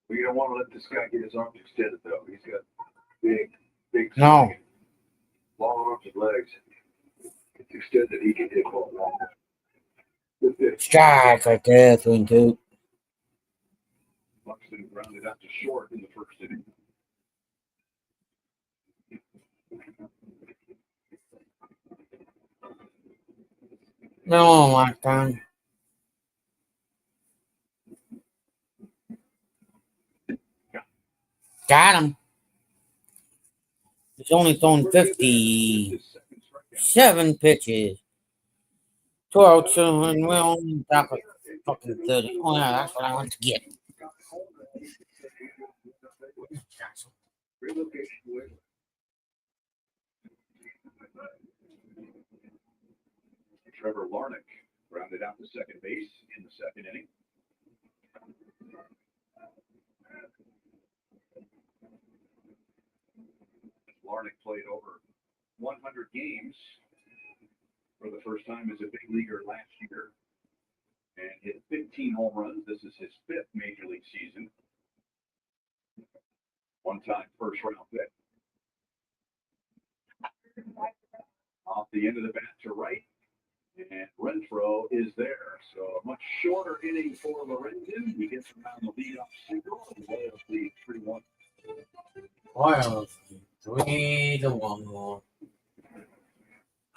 Well, you don't want to let this guy get his arms extended, though. He's got big, No. long arms and legs. It's extended, he can hit ball long. Strike right there, 3-2. Buxton grounded out to short in the first inning. No, my God. Got him. He's only thrown 57 pitches. 202, and we're only top of fucking 30. Oh, yeah, that's what I want to get. Trevor Larnach grounded out to second base in the second inning. Larnach played over 100 games for the first time as a big leaguer last year and hit 15 home runs. This is his 5th major league season. One-time first-round pick. Off the end of the bat to right, and Renfroe is there. So a much shorter inning for Lorenzen. He gets around the leadoff single and Wales lead 3-1. Wales 3-1 more.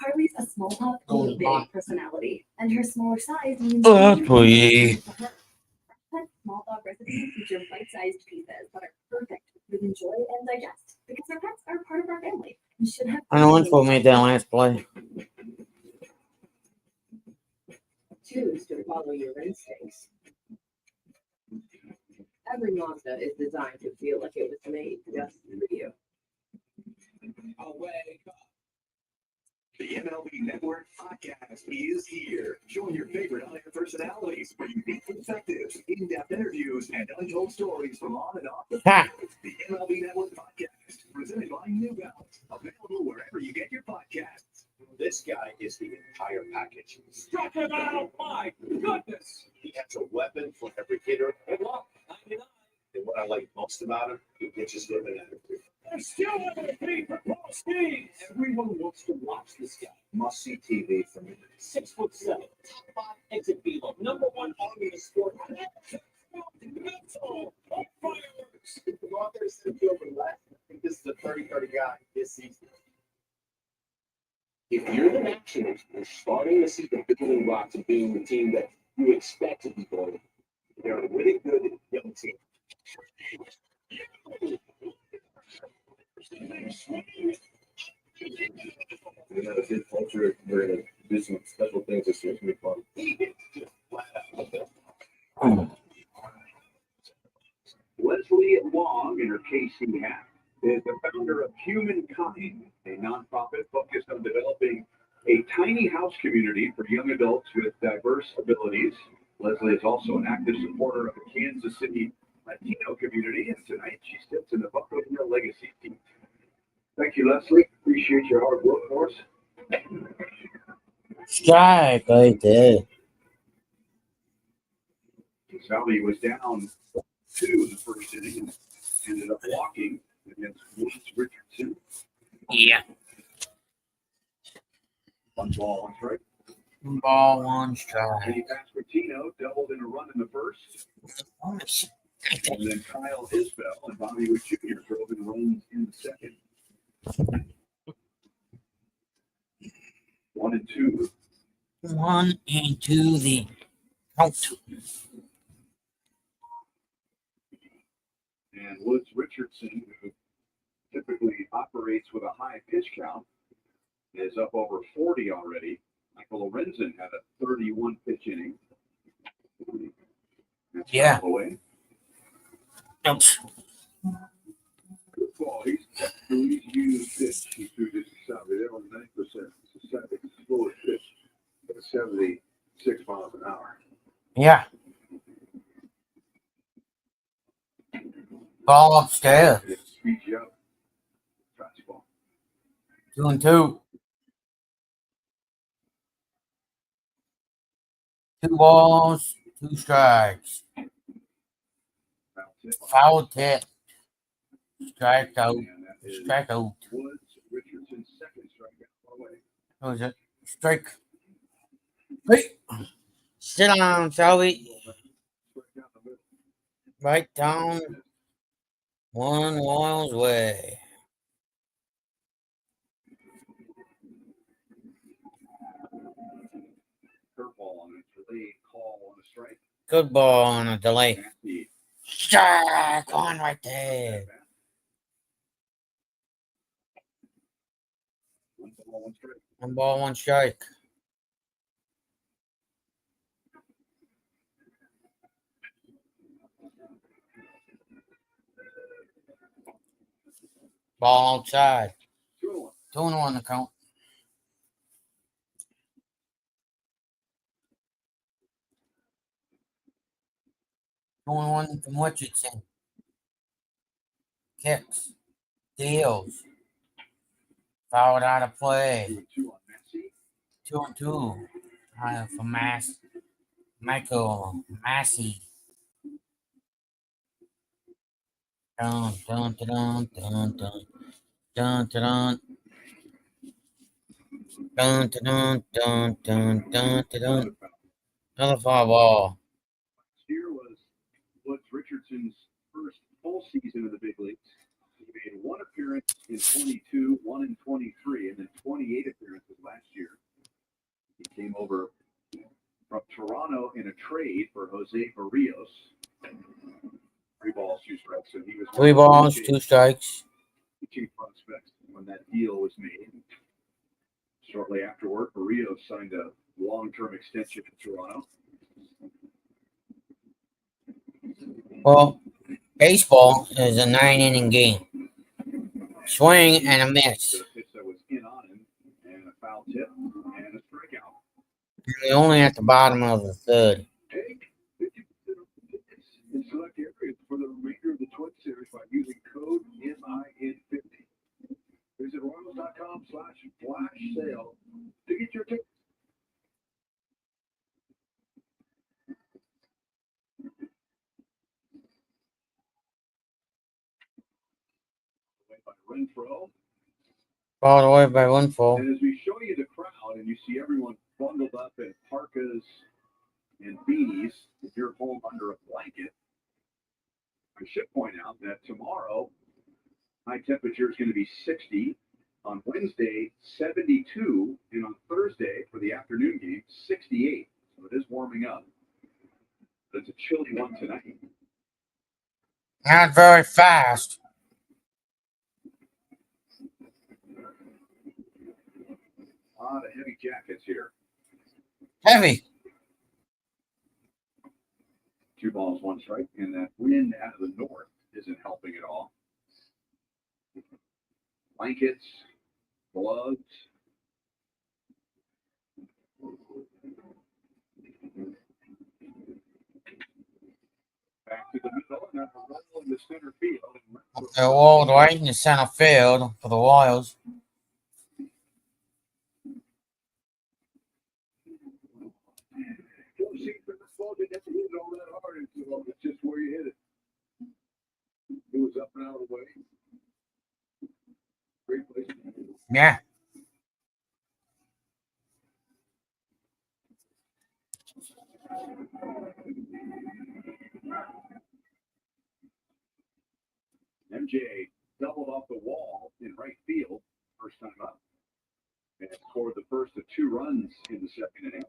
Harley's a small pup with a big personality, and her smaller size means Boy. small dog recipes feature bite-sized pieces that are perfect to enjoy and digest because our pets are part of our family and should have. I know Renfroe made that last play. Choose to follow your instincts. Every Mazda is designed to feel like it was made just for you. Away. The MLB Network podcast is here. Join your favorite on-air personalities for unique perspectives, in-depth interviews, and untold stories from on and off the field. The MLB Network podcast, presented by New Balance, available wherever you get your podcasts. This guy is the entire package. Struck him out! My goodness! He has a weapon for every hitter. And what I like most about him, he pitches with an attitude. They're still MVP for Paul Skeens. Everyone wants to watch this guy. Must see TV for me. 6'7", top 5 exit velo, #1 arm in the sport. Fireworks. If you go out there and sit field and laugh, I think this is a 30-30 guy this season. If you're the Nationals, you're starting to see the building blocks of being the team that you expect to be going. They're a really good young team. We have a good culture. We're going to do some special things this year. It's going to be fun. Leslie Wong and her KC hat is the founder of Humankind, a nonprofit focused on developing a tiny house community for young adults with diverse abilities. Leslie is also an active supporter of the Kansas City Latino community, and tonight she sits in the Buffalo Hill Legacy team. Thank you, Leslie. Appreciate your hard work for us. Strike right there. Sally was down 2 in the first inning and ended up walking against Woods Richardson. Yeah. 1 ball, 1 strike. 1 ball, 1 strike. Eddie Pasquantino doubled in a run in the first. And then Kyle Isbell and Bobby Wick Jr. drove in runs in the second. 1 and 2. 1 and 2 the count. And Woods Richardson, who typically operates with a high pitch count, is up over 40 already. Michael Lorenzen had a 31 pitch inning. That's yeah. Away. Oops. Good ball. He's Luis used pitch. He threw this to Salvi. They're on 9%. It's the slowest pitch at 76 miles an hour. Yeah. Ball upstairs. It speeds you up. Fastball. 2-2. 2 balls, 2 strikes. Foul tip. Strike out. Strike out. Woods, Richardson, second strikeout away. What was it? Strike. Hey. Sit down, Shelby. Right down one Royals way. Curveball on a delayed call on a strike. Good ball on a delay. Strike on right there. One ball, 1 strike. Ball outside. 2-1 the count. 2-1 from Richardson. Kicks. Deals. Fouled out of play. 2-2. For Michael Massey. Dun dun dun dun dun dun dun dun dun dun dun dun dun dun. Another foul ball. Here was Woods Richardson's first full season in the big leagues. He made 1 appearance in 22, 1 in 23, and then 28 appearances last year. He came over from Toronto in a trade for Jose Barrios. 3 balls, 2 strikes. So he was 3 balls, 2 strikes. Chief prospects when that deal was made. Shortly afterward, Barrios signed a long-term extension in Toronto. Well, baseball is a 9-inning game. Swing and a miss. A pitch that was in on him, and a foul tip, and a strikeout. We're only at the bottom of the 3rd. Take 50% of the tickets in select areas for the remainder of the Twin Series by using code MIN50. Visit Royals.com/flash sale to get your tickets. Renfroe. Ball away by Renfroe. And as we show you the crowd and you see everyone bundled up in parkas and beanies, if you're home under a blanket, I should point out that tomorrow, high temperature is going to be 60. On Wednesday, 72. And on Thursday, for the afternoon game, 68. So it is warming up. But it's a chilly one tonight. Not very fast. A lot of heavy jackets here. Heavy. 2 balls, 1 strike. And that wind out of the north isn't helping at all. Blankets, gloves. Back to the middle, and that's a roll in the center field. They're all right in the center field for the Royals. It's just where you hit it. It was up and out of the way. Great place. Yeah. MJ doubled off the wall in right field first time up and scored the first of 2 runs in the 2nd inning.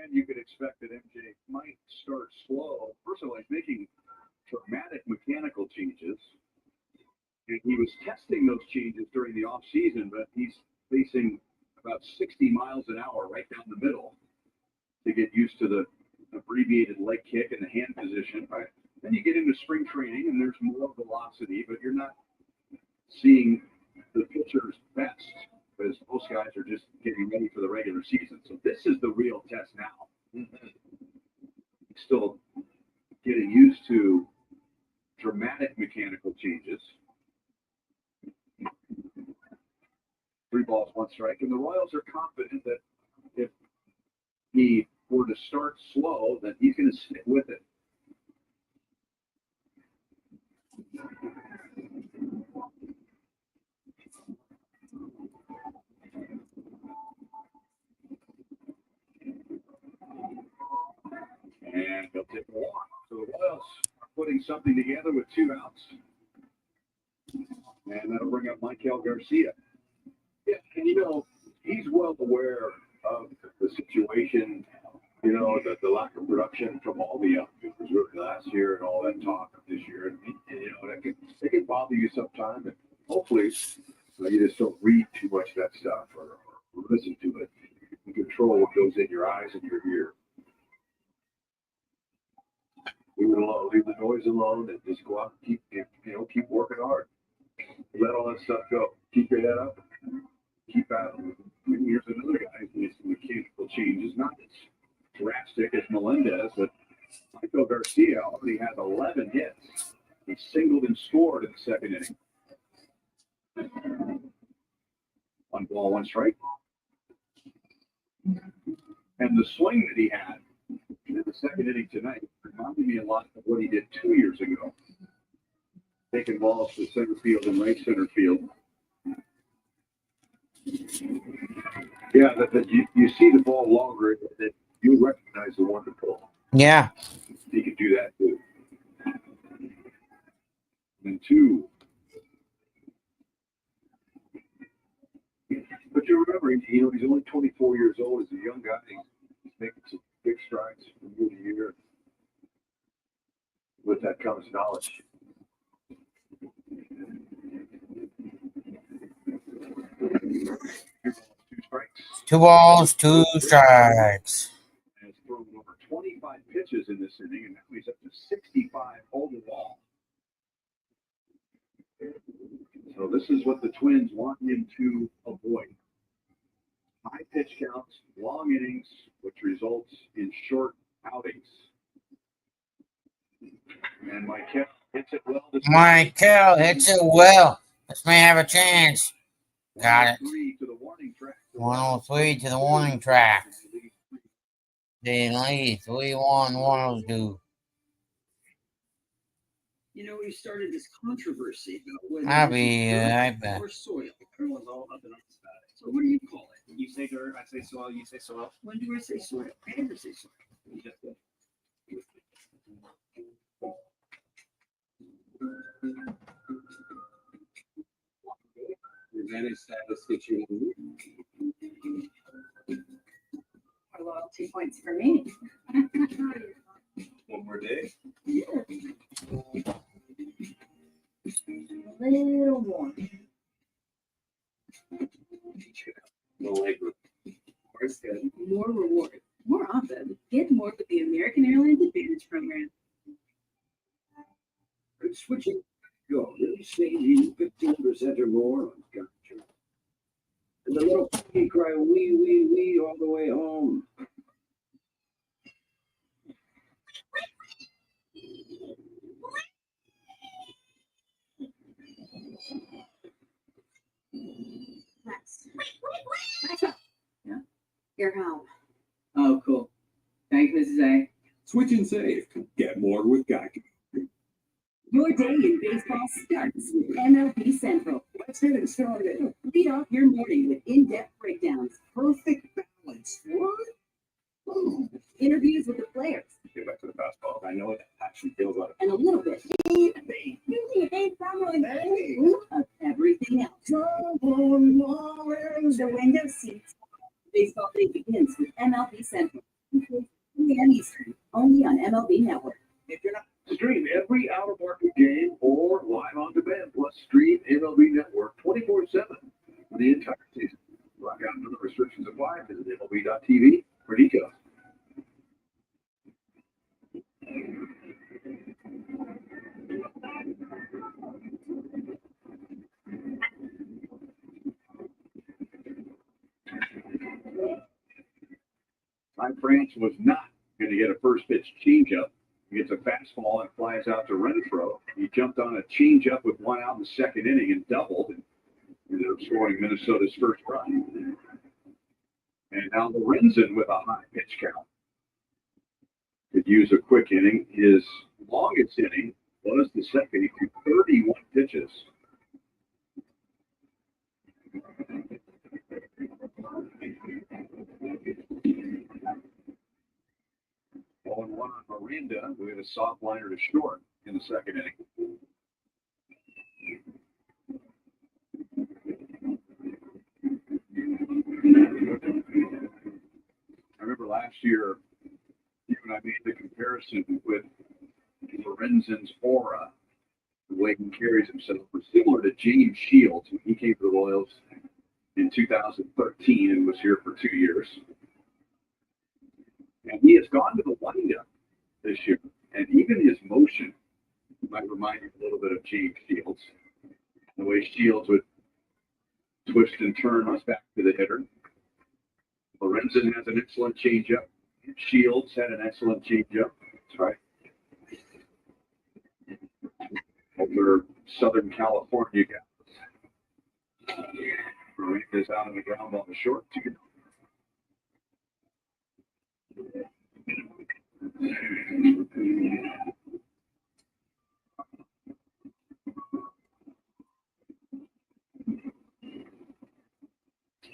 And you could expect that MJ might start slow. First of all, he's making dramatic mechanical changes. And he was testing those changes during the off season, but he's facing about 60 miles an hour right down the middle to get used to the abbreviated leg kick and the hand position. Right? Then you get into spring training and there's more velocity, but you're not seeing the pitcher's best because most guys are just getting ready for the regular season. So this is the real test now. Still getting used to dramatic mechanical changes. 3 balls, 1 strike, and the Royals are confident that if he were to start slow, that he's going to stick with it. And he'll take a walk. So the Royals are putting something together with 2 outs. And that'll bring up Michael Garcia. Yeah, and he's well aware of the situation, the lack of production from all the outfielders really last year and all that talk of this year. And that can bother you sometime. And hopefully you just don't read too much of that stuff or listen to it. You control what goes in your eyes and your ear. Leave it alone, leave the noise alone, and just go out and keep working hard. Let all that stuff go. Keep your head up. Keep out. Here's another guy whose mechanical change is not as drastic as Melendez, but Michael Garcia already has 11 hits. He singled and scored in the 2nd inning. 1 ball, 1 strike. And the swing that he had in the 2nd inning tonight reminded me a lot of what he did 2 years ago. Taking balls to center field and right center field. Yeah, that you see the ball longer, that you recognize the one to pull. Yeah. He can do that too. And 2. But you remember, he's only 24 years old. He's a young guy. He's making some big strides from year to year. With that comes knowledge. 2 balls, 2 strikes. 2 balls, 2 strikes. Has thrown over 25 pitches in this inning, and now he's up to 65 overall. So this is what the Twins want him to avoid. High pitch counts, long innings, which results in short outings. And Michael hits it well. Michael hits it well. This may have a chance. Got it. 103 to the warning track. They lead 3-1 Royals do. We started this controversy about whether I'll be right back. or soil. Everyone's all up in arms about it. So what do you call it? You say dirt, I say soil, you say soil. When do I say soil? I never say soil. You just did. Advantage status gets you. More loyalty points for me. One more day. Yeah. A little more. No labor. Where's good? More reward. More often. Get more with the American Airlines Advantage program. It's switching. Go. Really saving 15% or more on capture. And the little piggy cry wee, wee, wee all the way home. Yeah. You're home. Oh, cool. Thank you, Mrs. A. Switch and save. Get more with Geico. Your day in baseball starts with MLB Central. Let's get it started. Lead off your morning with in-depth breakdowns, Perfect balance. What? interviews with the players, Get back to the fastball. I know what that actually feels like. and a little bit of everything else. The window seats. Baseball day begins with MLB Central. 3 p.m. Eastern, only on MLB Network. If you're not stream every out-of-market game or live on demand play. Plus stream MLB Network 24/7 for the entire season. Blackout and other restrictions apply. Visit MLB.tv for details. Ty France was not going to get a first pitch changeup. He gets a fastball and flies out to Renfroe. He jumped on a changeup with one out in the second inning and doubled, and ended up scoring Minnesota's first run. And now Lorenzen with a high pitch count. Could use a quick inning. His longest inning was the second. He threw 31 pitches. On one on Miranda, we had a soft liner to short in the second inning. I remember last year, you and I made the comparison with Lorenzen's aura, the way he carries himself, was similar to James Shields when he came to the Royals in 2013 and was here for 2 years. And he has gone to the windup this year. And even his motion might remind you a little bit of James Shields. The way Shields would twist and turn us back to the hitter. Lorenzen has an excellent changeup. Shields had an excellent changeup. That's right. Over Southern California guys. Miranda's out on the ground on the short. 2-0.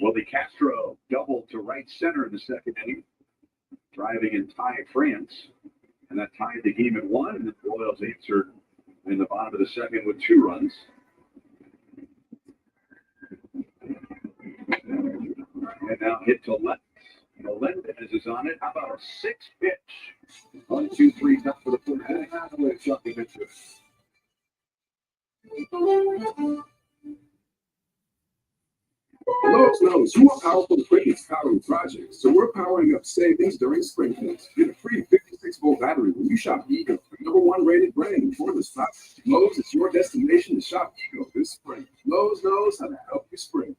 Willie Castro doubled to right center in the second inning, driving in Ty France, and that tied the game at 1. And the Royals answered in the bottom of the second with 2 runs. And now hit to left. Melendez is on it. How about a 6 pitch? 1, 2, 3, top for the fourth inning. Lowe's knows you want powerful equipment powering projects, so we're powering up savings during spring cleans. Get a free 56-volt battery when you shop Ego, the #1 rated brand for the stock. Lowe's is your destination to shop Ego this spring. Lowe's knows how to help you spring.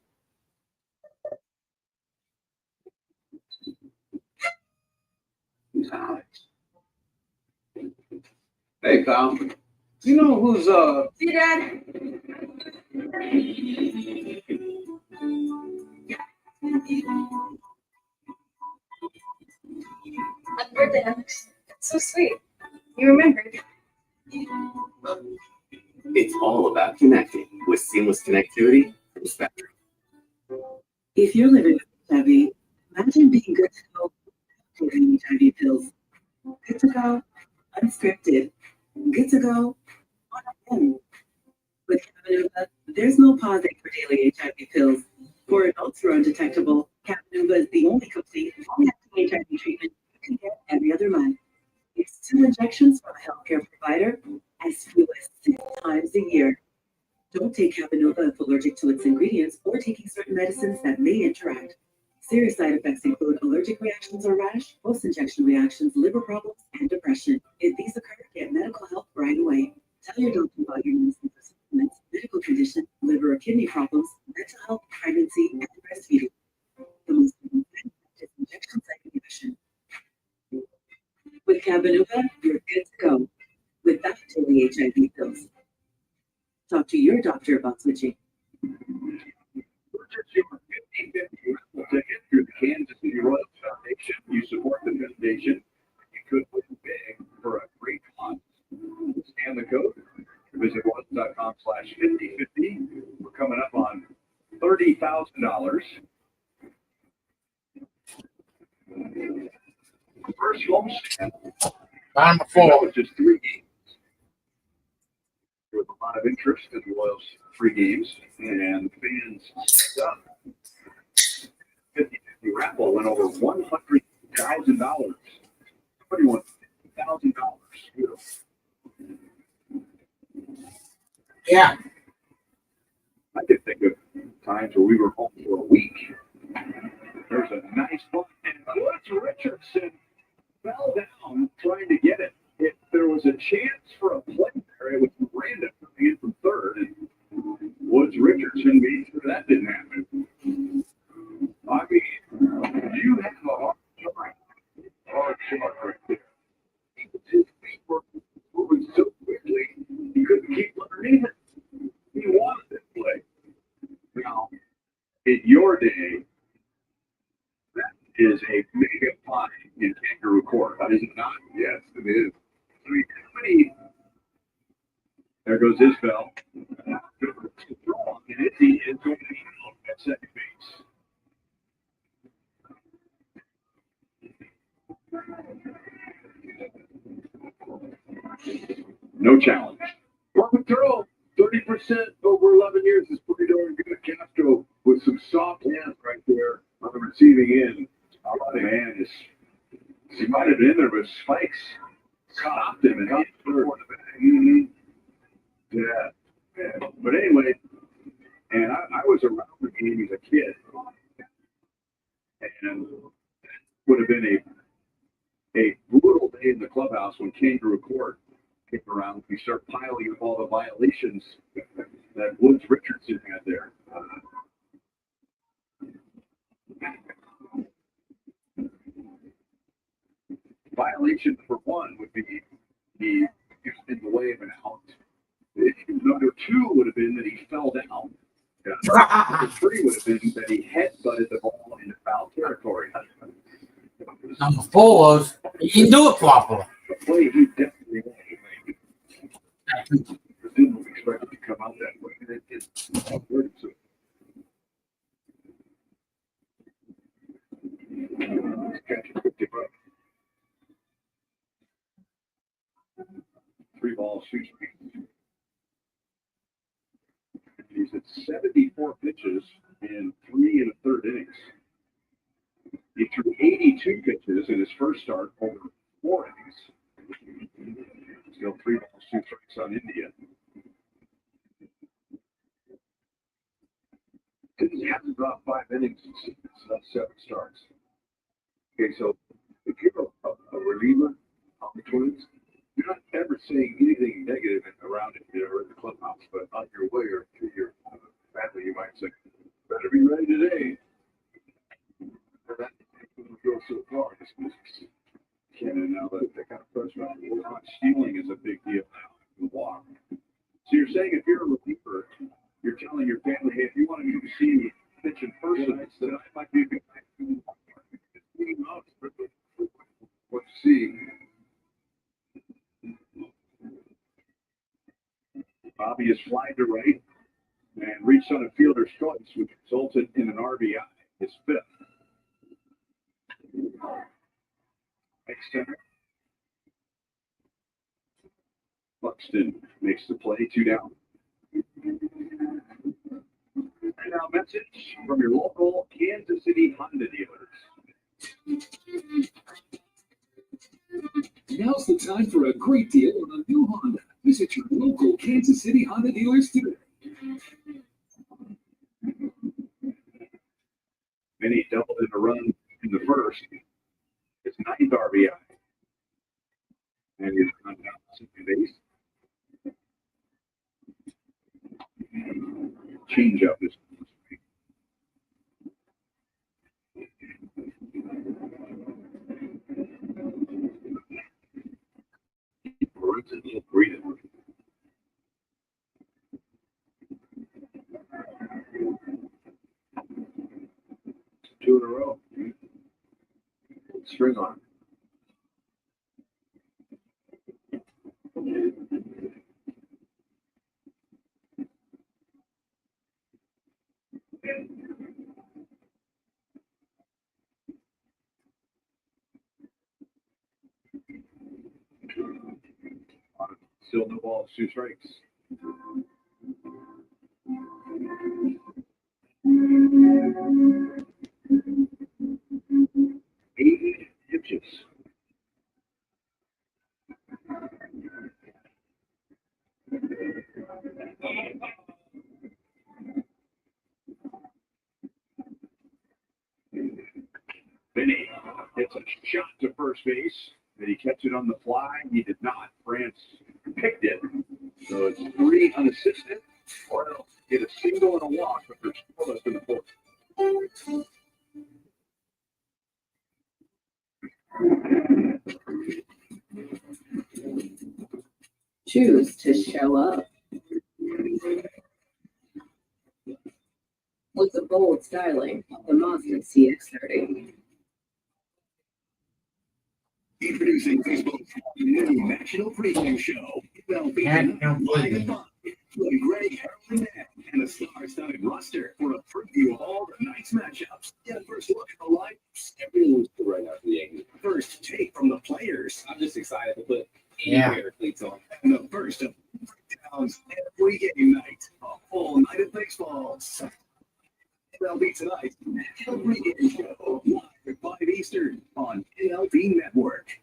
Hey, pal. Do you know who's See, Dad? Happy birthday, Alex. That's so sweet. You remembered. It's all about connecting with seamless connectivity from Spectrum. If you're living with HIV, imagine being good to go taking HIV pills. Good to go, unscripted. Good to go, on a whim. With Cabenuva, there's no pausing for daily HIV pills. For adults who are undetectable, Cabenuva is the only complete, long-acting HIV treatment you can get every other month. It's 2 injections from a healthcare provider, as few as 6 times a year. Don't take Cabenuva if allergic to its ingredients or taking certain medicines that may interact. Serious side effects include allergic reactions or rash, post-injection reactions, liver problems, and depression. If these occur, get medical help right away. Tell your doctor about your medicine for supplements, medical condition, liver or kidney problems, mental health, pregnancy, and breastfeeding. The most common side effect is injection site inhibition. With Cabenuva, you're good to go without daily HIV pills. Talk to your doctor about switching. Purchase your 50/50 raffle ticket through the Kansas City Royals Foundation. You support the foundation, you could win big for a great cause. Scan the code. Visit Royals.com/5050. We're coming up on $30,000. First homestand. Bottom of That 4. was just 3 games. There was a lot of interest in the Royals' 3 games, and fans stuff. 50/50 raffle went over $100,000. Somebody won $50,000. Yeah. times where we were home for a week. There's a nice bunt, and Woods Richardson fell down trying to get it. If there was a chance for a play there, it was Miranda coming in from third, and Woods Richardson made sure that didn't happen. I mean, you have a hard shot right there. His feet were moving so quickly, he couldn't keep underneath it. He wanted that play. Now, in your day, that is a mega find in Kangaroo Court, is it not? Yes, it is. I mean, how many? There goes Isbell. And Izzy is going to be at second base. No challenge. Perfect throw. 30% over 11 years is pretty darn good. Castro with some soft hands right there on the receiving end. Man, he might have been in there, but Spikes stopped him and hit before the back. Yeah. But anyway, and I was around the game as a kid, and would have been a brutal day in the clubhouse when Kangaroo Court came around. We start piling up all the violations that Woods Richardson had there. Violation number one would be he was in the way of an out. Number two would have been that he fell down. Number three would have been that he head-butted the ball into foul territory. Number 4 was he didn't do it properly. The play he definitely wanted to make. Didn't expect it to come out that way. It's three balls, 2 strikes. He's at 74 pitches in 3 1/3 innings. He threw 82 pitches in his first start over 4 innings. Still 3 balls, 2 strikes on India. He hasn't dropped 5 innings in 7 starts. Okay, so if you're a reliever on the Twins, you're not ever saying anything negative around it, in the clubhouse, but on your way or to your family, you might say, better be ready today. And that doesn't go so far in this business. And now that kind of pressure, not stealing is a big deal now. The walk. So you're saying if you're a reliever, you're telling your family, hey, if you want to see me pitch in person, then I might be a good guy. What you see. Bobby is flying to right and reached on a fielder's choice, which resulted in an RBI, his 5th. Next center. Buxton makes the play, 2 down. And now message from your local Kansas City Honda dealers. Now's the time for a great deal on a new Honda. Visit your local Kansas City Honda dealers today. And he doubled in a run in the first. His 9th RBI. And he's run down second base. Change up is he'll breathe it. 2 in a row. String on. Still no balls, 2 strikes. Eight pitches. It's a shot to first base. Did he catch it on the fly? He did not. France picked it. So it's 3 unassisted. Orioles get a single and a walk, but they're scoreless in the fourth. Choose to show up. With the bold styling of the Mazda CX-30. Introducing Facebook's new national pregame show. Live and fun with Greg, Harold, and Ned, and a star-studded roster for a preview of all the night's matchups. Get a first look at the lineups. Everyone's right after the Yankees. First take from the players. I'm just excited to put anywhere cleats on. And the first of breakdowns every game night. A full night of baseball. MLB Tonight, pregame show live at 5 Eastern on MLB Network.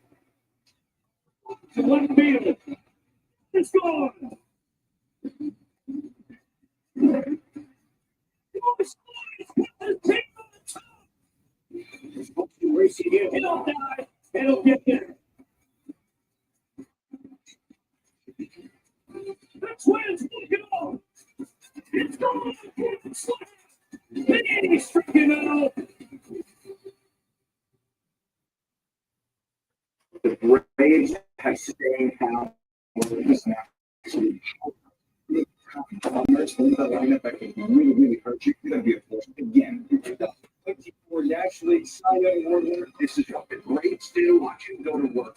To left field. It's gone. Racing in. It'll die. It'll get there. The Twins look it on. It's gone. And he's striking out. The Braves have staying power. Commerce, the lineup that can really hurt you. You're going to be a force again. 2024 National League Cy Young Award winner. This is a great still. Watch him go to work.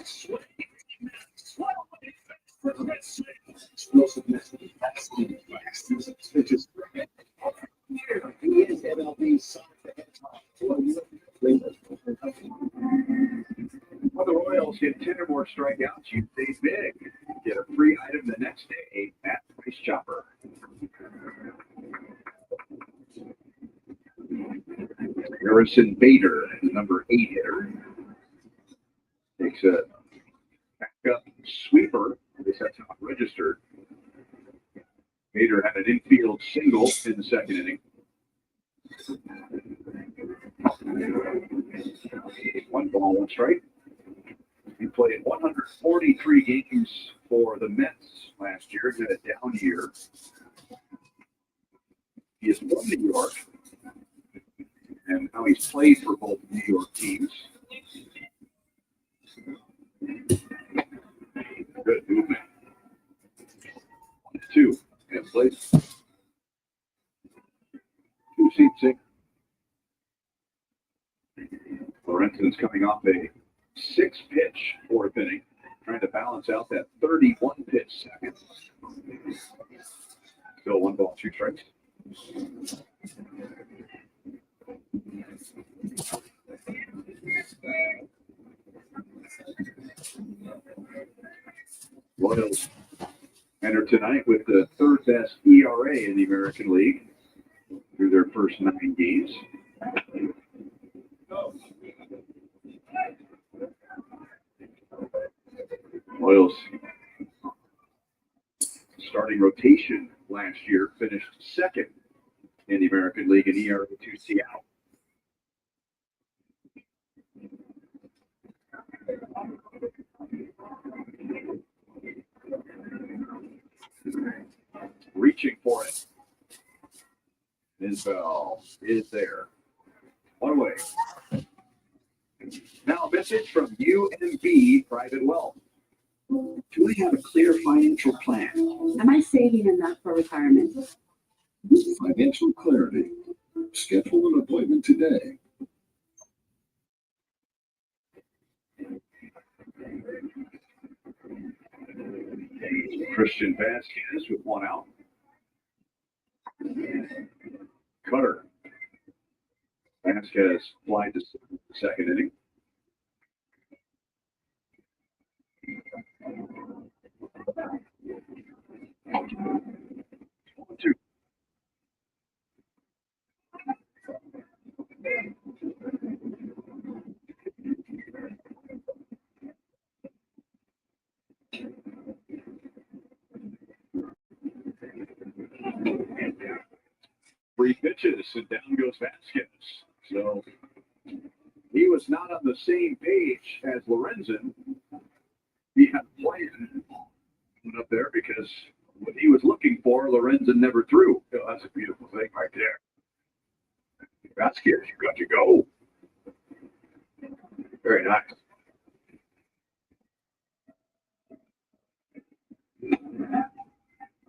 Explosiveness. Pitches. He is MLB's son for When the Royals hit 10 or more strikeouts, you stay big. Get a free item the next day at Price Chopper. Harrison Bader, number 8 hitter, takes a backup sweeper. This that's not registered. Bader had an infield single in the second inning. 1 ball, 1 strike. He played 143 games for the Mets last year. He had a down year. He is from New York, and now he's played for both New York teams. Good movement. 1-2. And plays 2 seats. Lorenzen's coming off a 6-pitch 4th inning, trying to balance out that 31-pitch second. Still 1 ball, 2 strikes. Royals enter tonight with the 3rd best ERA in the American League through their first 9 games. Royals starting rotation last year finished 2nd in the American League in ERA to Seattle. Reaching for it. Isbell is there. 1 away. Now a message from UMB Private Wealth. Do I have a clear financial plan? Am I saving enough for retirement? Financial clarity. Schedule an appointment today. Christian Vasquez with 1 out. Cutter. Vasquez flied to the 2nd inning. Two. Three pitches and down goes Vasquez. So he he was not on the same page as Lorenzen. He had a plan up there because what he was looking for, Lorenzen never threw. Oh, that's a beautiful thing right there. That's good. You got to go. Very nice.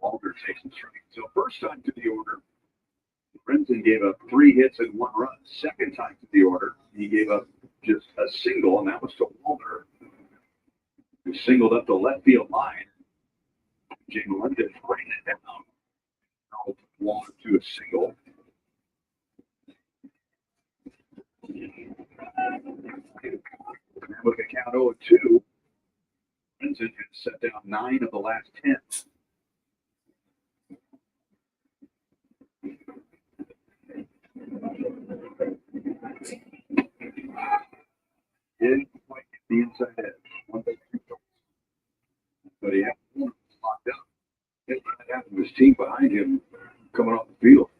Walter takes the strike. So first time to the order, Lorenzen gave up 3 hits and 1 run. Second time to the order, he gave up just a single, and that was to Walter, who singled up the left field line. Jay Melendez ran it down. Now Walter to a single. And with a count 0-2, Lorenzen had set down 9 of the last 10. Didn't quite get the inside edge. But he had one locked up. It happened to his team behind him coming off the field.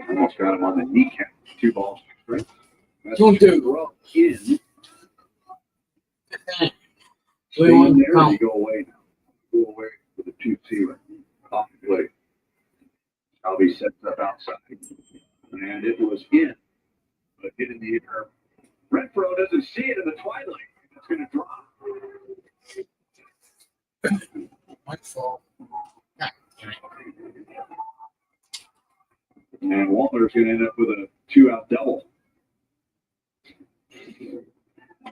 Almost got him on the kneecap. 2 balls, 2 strikes. Don't do it. Well, in. So you want to there, count. you go away now. Go away with the 2-2 off the plate. Albie sets up outside. And it was in. But hit in the air. Renfroe doesn't see it in the twilight. It's going to drop. One fall. And Walter's going to end up with a 2-out double.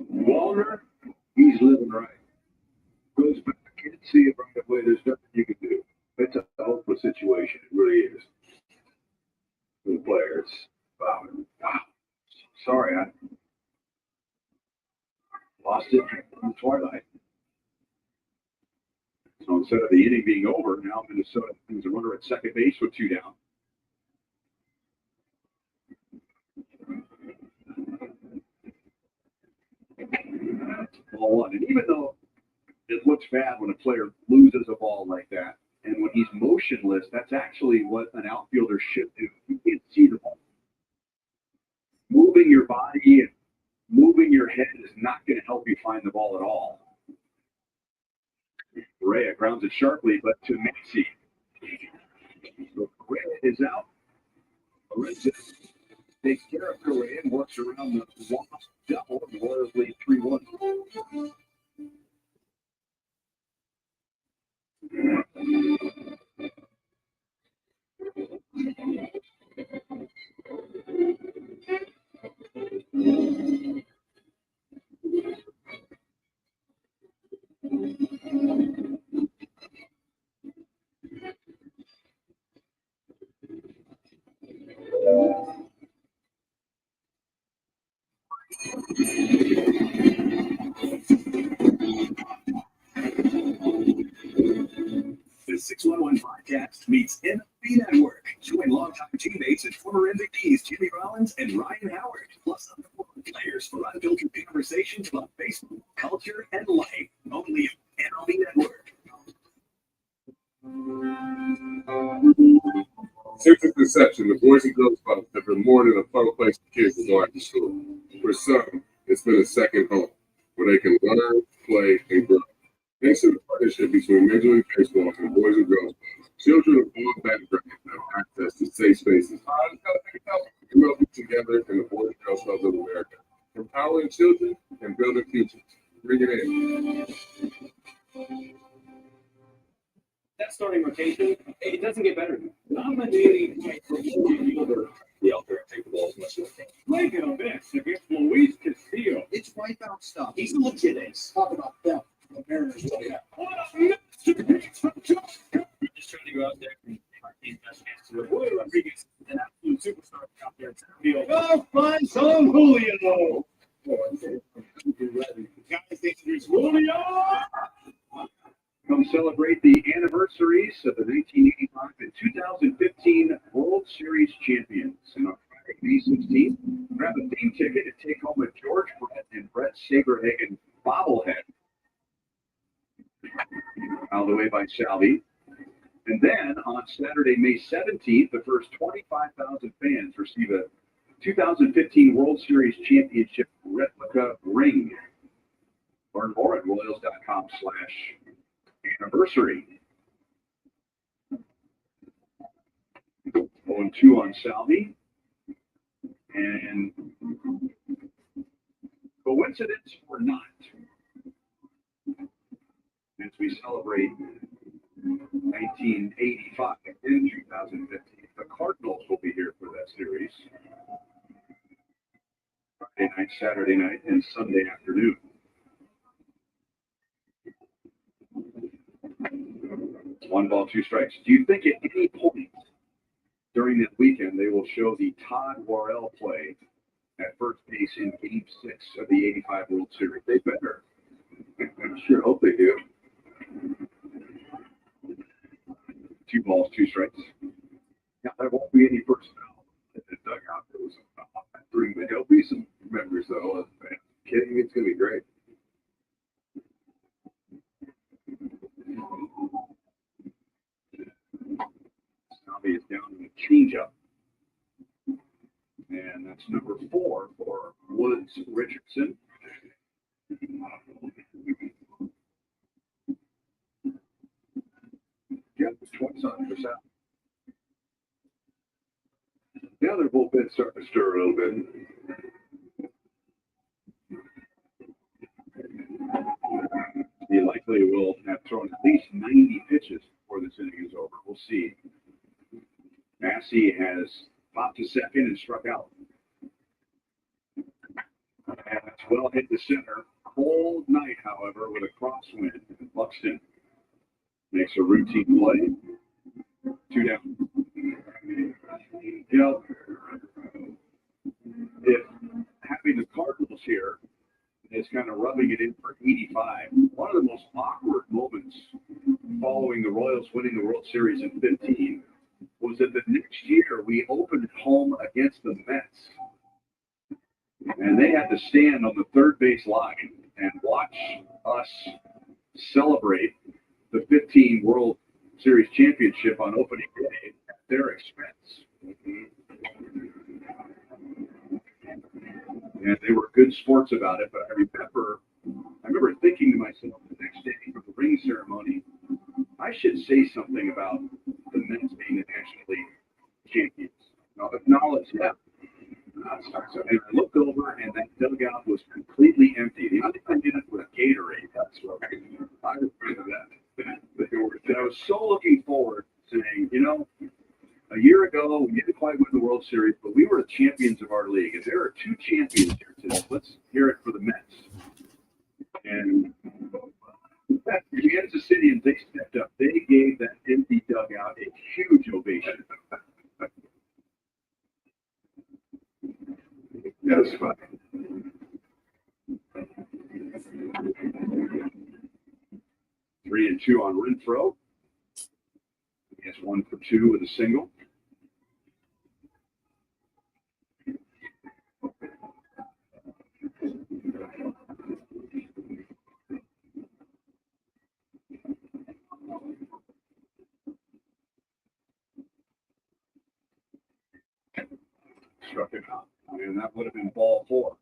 Walter, he's living right. Goes back, can't see it right away. There's nothing you can do. It's a hopeless situation. It really is. For the players. Wow. Sorry, I lost it in the twilight. So instead of the inning being over, now Minnesota has a runner at second base with 2 down. Ball 1. And even though it looks bad when a player loses a ball like that, and when he's motionless, that's actually what an outfielder should do. You can't see the ball. Moving your body and moving your head is not going to help you find the ball at all. Correa grounds it sharply, but to Maxey. So Correa is out. Lorenzen takes care of Correa and works around the lost double. The Royals lead 3-1. The 611 podcast meets MLB Network. Join longtime teammates and former MVPs Jimmy Rollins and Ryan Howard, plus other former players for unfiltered conversations about baseball, culture, and life. Only on MLB Network. Since its inception, the Boys and Girls Club have been more than a fun place for kids to go after school. For some, it's been a second home where they can learn, play, and grow. Thanks to the partnership between Major League Baseball and Boys and Girls Club, children of all backgrounds have access to safe spaces. MLB together in the Boys and Girls Clubs of America, empowering children and building futures. Bring it in. That starting rotation, it doesn't get better. Not my daily point for fielder. The out there and take the balls much less. Making a miss against Luis Castillo. It's wipeout stuff. He's a legit ace. Talk about them. The Mariners. What a masterpiece from Josh. We're just trying to go out there and our team's best chance to win. Julio Rodriguez, an absolute superstar out there at center field. Go find some Julio. Guys, there's Julio. Come celebrate the anniversaries of the 1985 and 2015 World Series champions. And on Friday, May 16th, grab a theme ticket to take home a George Brett and Brett Saberhagen bobblehead. Out of the way by Salvi. And then on Saturday, May 17th, the first 25,000 fans receive a 2015 World Series Championship replica ring. Learn more at Royals.com/anniversary. 0-2 on Salvi. And coincidence or not, as we celebrate 1985 in 2015, the Cardinals will be here for that series. Friday night, Saturday night, and Sunday afternoon. One ball, two strikes. Do you think at any point during that weekend they will show the Todd Worrell play at first base in Game 6 of the '85 World Series? They better. I sure hope they do. 2 balls, 2 strikes. Now, there won't be any personnel in the dugout. There'll be some members, though. Kidding me? It's going to be great. Salvi is down in the changeup. And that's number 4 for Woods Richardson. Yep, 27%. Now their bullpen's starting to stir a little bit. He likely will have thrown at least 90 pitches before this inning is over. We'll see. Massey has popped to second and struck out. And that's well hit the center. Cold night, however, with a crosswind. Buxton makes a routine play. 2 down. You know, if having the Cardinals here is kind of rubbing it in for 85, one of the most awkward moments following the Royals winning the World Series in 15 was that the next year we opened home against the Mets. And they had to stand on the third base line and watch us celebrate the 15 World Series championship on opening day at their expense. And they were good sports about it, but I remember thinking to myself the next day for the ring ceremony, I should say something about the Mets being the National League champions. Now, acknowledge that. And I looked over, and that dugout was completely empty. The only thing in it was Gatorade. That's what I remember that. And I was so looking forward to saying, you know, a year ago, we didn't quite win the World Series, but we were the champions of our league. And there are 2 champions here today. Let's hear it for the Mets. And Kansas City, and they stepped up. They gave that empty dugout a huge ovation. That was fun. Three and two on Renfroe. He has 1 for 2 with a single. Struck it out. And that would have been ball 4.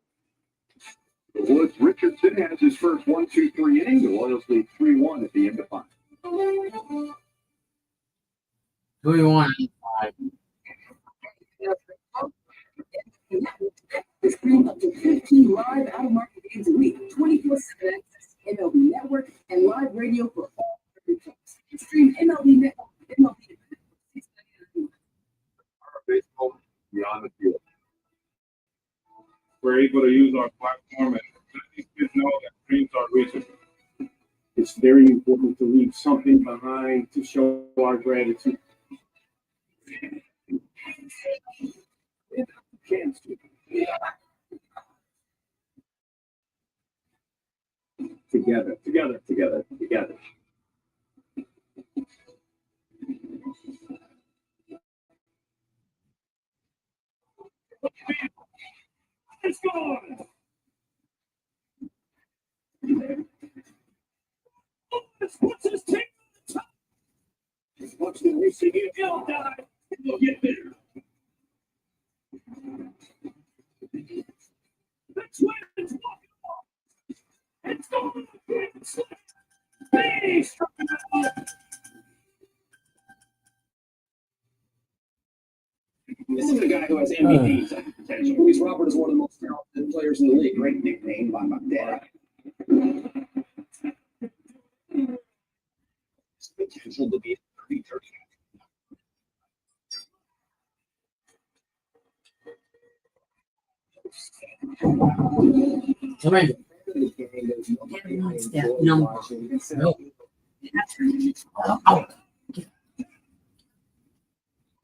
Woods Richardson has his first 1-2-3 inning. The Royals lead 3-1 at the end of 5. 3-1. Stream up to 15 live out-of-market games a week, 24/7 access to MLB Network, and live radio for all clubs. Stream MLB Network. MLB baseball beyond the field. We're able to use our platform and let these kids know that dreams are reachable. It's very important to leave something behind to show our gratitude. Together. It's gone. What's his take? watch the racing and they'll die. They'll get bitter. The twins walking off. It's going to be beast. This is a guy who has MVP type of potential. Luis Robert is one of the most talented players in the league. Great nickname by my dad. Potential to be a 30-30. Come in. Step number. No.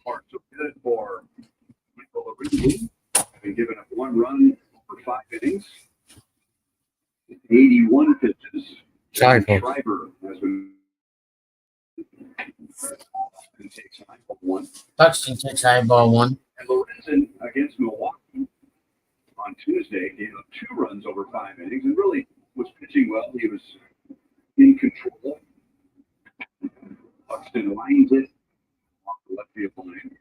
Parts are good for Michael Arujo. Having given up 1 run for 5 innings. 81 pitches. Sorry, folks. Schreiber has been and takes high ball 1. Buxton takes high ball 1. And Lorenzen against Milwaukee on Tuesday gave up 2 runs over 5 innings and really was pitching well. He was in control. Buxton lines it off the left field line.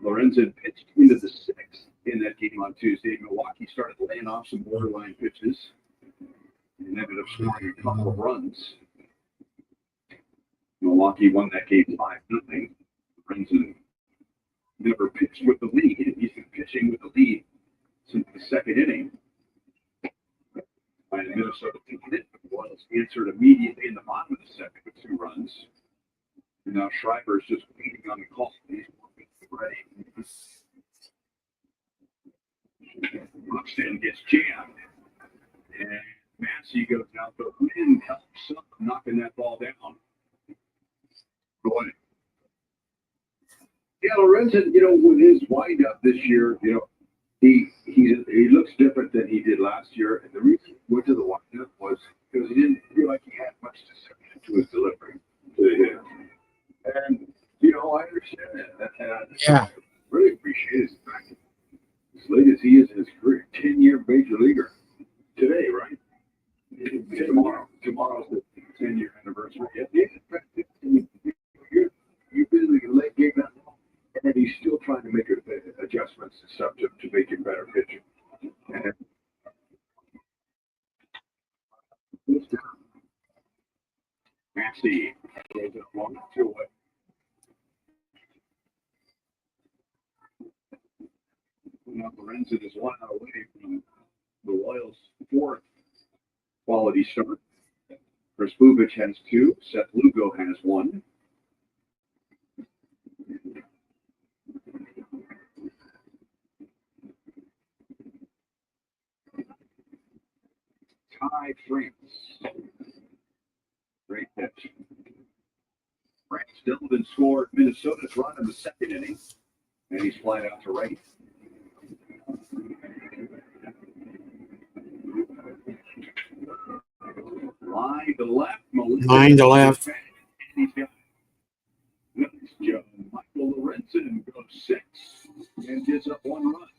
Lorenzen pitched into the 6th in that game on Tuesday. Milwaukee started laying off some borderline pitches and ended up scoring a couple of runs. Milwaukee won that game 5-0. Lorenzen never pitched with the lead. He's been pitching with the lead since the 2nd inning. And Minnesota taking it. The Royals answered immediately in the bottom of the 2nd with 2 runs. And now Schreiber is just waiting on the call. He's ready. Buxton gets jammed. And Massey goes out. The wind helps up knocking that ball down. Boy. Yeah, Lorenzen, with his windup this year, he looks different than he did last year. And the reason he went to the windup was because he didn't feel like he had much to say to his delivery to him. And, I understand that. And I really appreciate his fact that as late as he is in his career, 10-year major leaguer today, right? Tomorrow's the 10-year anniversary. You're busy in late game that long, and then he's still trying to make adjustments and stuff to make it better pitching. And Massey goes up long to it. Now Lorenzen is 1 out away from the Royals' 4th quality start. Chris Bubich has 2. Seth Lugo has 1. Ty France. Great pitch. France Dillman scored Minnesota's run in the 2nd inning, and he's flied out to right. Line to left. Line to left. He's got nice job. Michael Lorenzen goes 6 and gives up 1 run.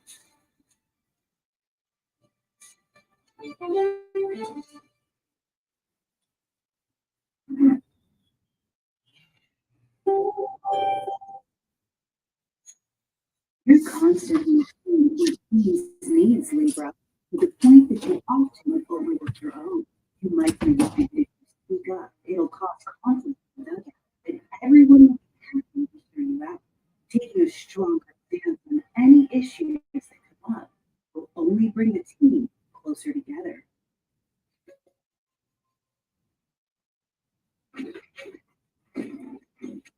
You're constantly with these needs, Libra, to the point that you often overlook your own. You might be looking to speak up. It'll cause conflict in the dugout, and everyone will be happy to hear you out. Taking a stronger stance on any issues that come up will only bring the team closer together.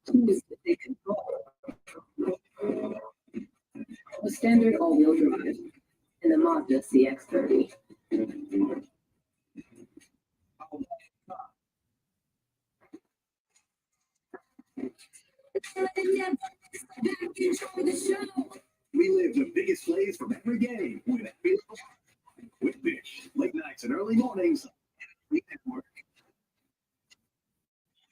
Tools that they control. A standard all-wheel drive in the Mazda CX-30. We live the biggest plays from every game with Pitch. Late nights and early mornings. Network.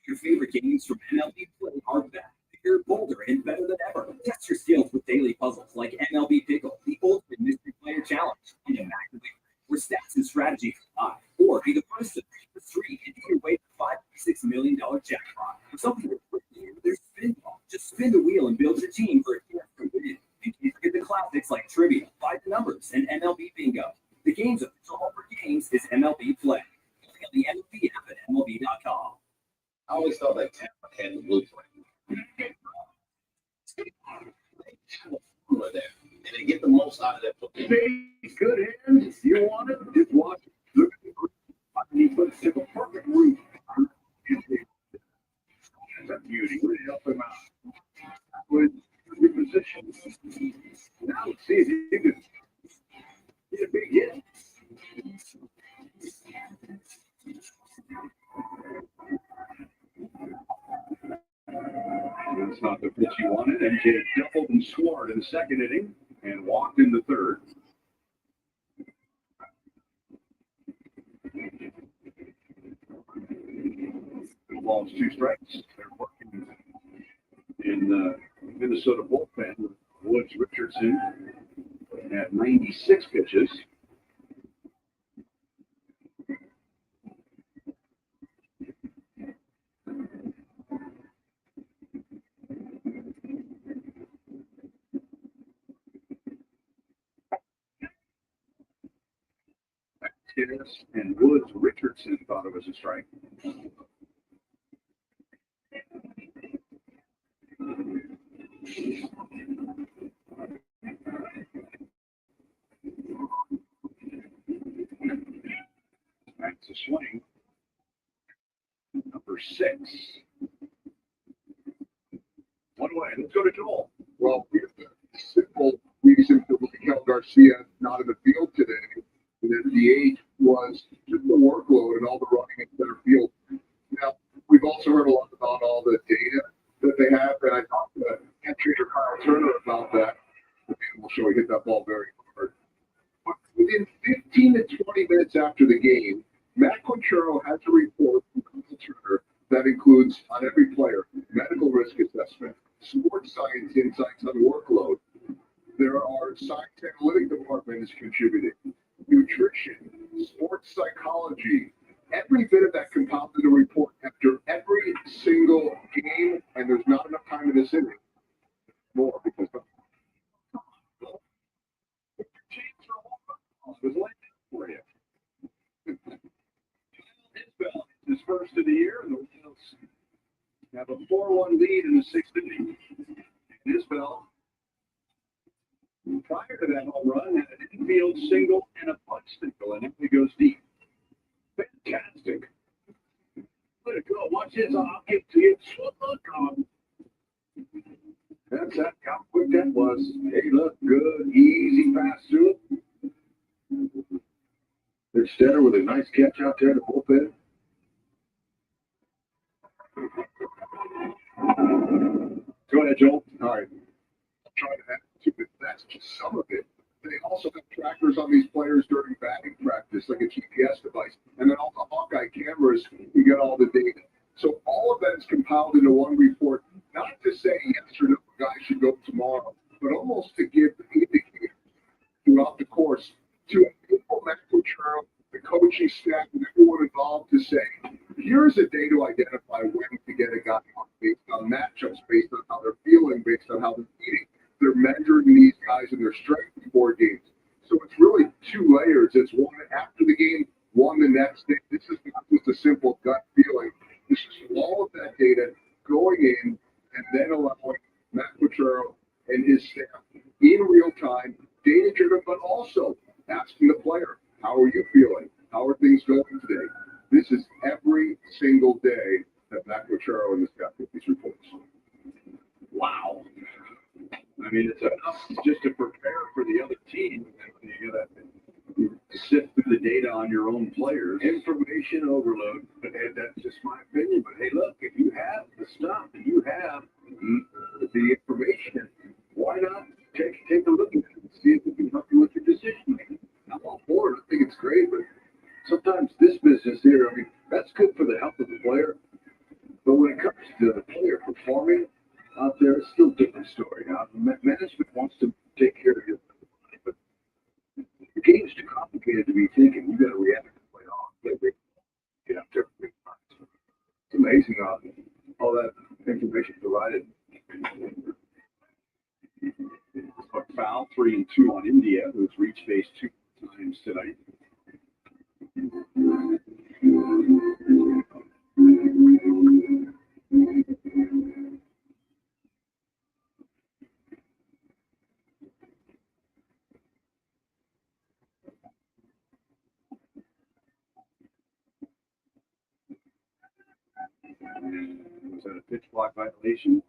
Your favorite games from MLB Play are back, bigger, bolder, and better than ever. Test your skills with daily puzzles like MLB Pickle, the ultimate mystery player challenge, and Immaculate, where stats and strategy collide. Or be the first to 3 and your way to 5 $6 million jackpot. For something to put you, there's spin ball. Just spin the wheel and build your team for a chance to win. And you forget the classics like trivia, by the numbers, and MLB bingo. The game's official home for games is MLB Play. Check out the MLB app at MLB.com. I always thought that Tampa had the blueprint. There, and they get the most out of that football. Good hands. You want it? Just watch it. Look at the group. He puts to the perfect route. That's a beauty. Really help him out. With reposition. Now let's see if he can get a big hit. That's not the pitch he wanted, and he doubled and scored in the second inning and walked in the third. Balls, 2 strikes. They're working in the Minnesota bullpen with Woods Richardson at 96 pitches. And Woods Richardson thought it was a strike. That's a swing. Number 6. One way. Let's go to Joel. Well, here's the simple reason for Miguel Garcia not in the field today. And then the age was just the workload and all the running in center field. Now, we've also heard a lot about all the data that they have, and I talked to catcher Kyle Turner about that. And we'll show he hit that ball very hard. But within 15 to 20 minutes after the game, Matt Quintero has a report from Kyle Turner that includes on every player medical risk assessment, sports science insights on workload. There are science analytic departments contributing, nutrition, sports psychology. Every bit of that compiled in a report after every single game, and there's not enough time in this inning. More because for you. His first of the year, and the Royals have a 4-1 lead in the 6th inning. And Isbell, prior to that home run, had an infield single and a bunt single, and it goes deep. Fantastic. Let it go. Watch this. I'll give it to you. Look on. That's how quick that was. Hey, look good. Easy pass through it. There's Stetter with a nice catch out there to bullpen. Go ahead, Joel. All right. I'll try to add to it. That's just some of it. They also have trackers on these players during batting practice, like a GPS device. And then all the Hawkeye cameras, you get all the data. So all of that is compiled into one report, not to say yes or no, a guy should go tomorrow, but almost to give indicators throughout the course to enable Matt Quintero, the coaching staff, and everyone involved to say, here's a day to identify when to get a guy on based on matchups, based on how they're feeling, based on how they're eating. They're measuring these guys and their strength before games. So it's really 2 layers. It's one after the game, one the next day. This is not just a simple gut feeling. This is all of that data going in and then allowing Matt Quintero and his staff in real time, data driven, but also asking the player, how are you feeling? How are things going today? This is every single day that Matt Quintero and the staff get these reports. Wow. I mean, it's enough just to prepare for the other team. You got to sift through the data on your own players. Information overload. But hey, that's just my opinion. But hey, look, if you have the stuff and you have the information, why not take a look at it and see if it can help you with your decision making? I'm all for it. I think it's great, but sometimes this business here, I mean, that's good for the health of the player. But when it comes to the player performing out there, it's still a different story. Now, management wants to take care of your body, but the game's too complicated to be thinking. You got to react and play off. Get out there. So provided. A foul, 3 and 2 on India, who's reached base 2 times tonight. Was that a pitch clock violation?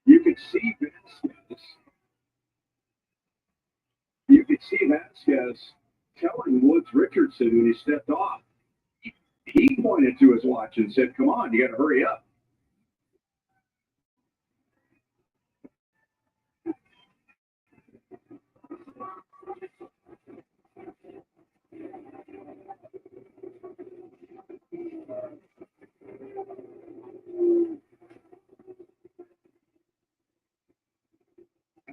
You could see Vasquez. You could see Vasquez telling Woods Richardson when he stepped off. He pointed to his watch and said, "Come on, you got to hurry up."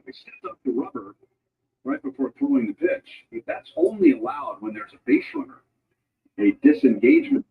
They stepped up the rubber right before throwing the pitch, but that's only allowed when there's a base runner, a disengagement.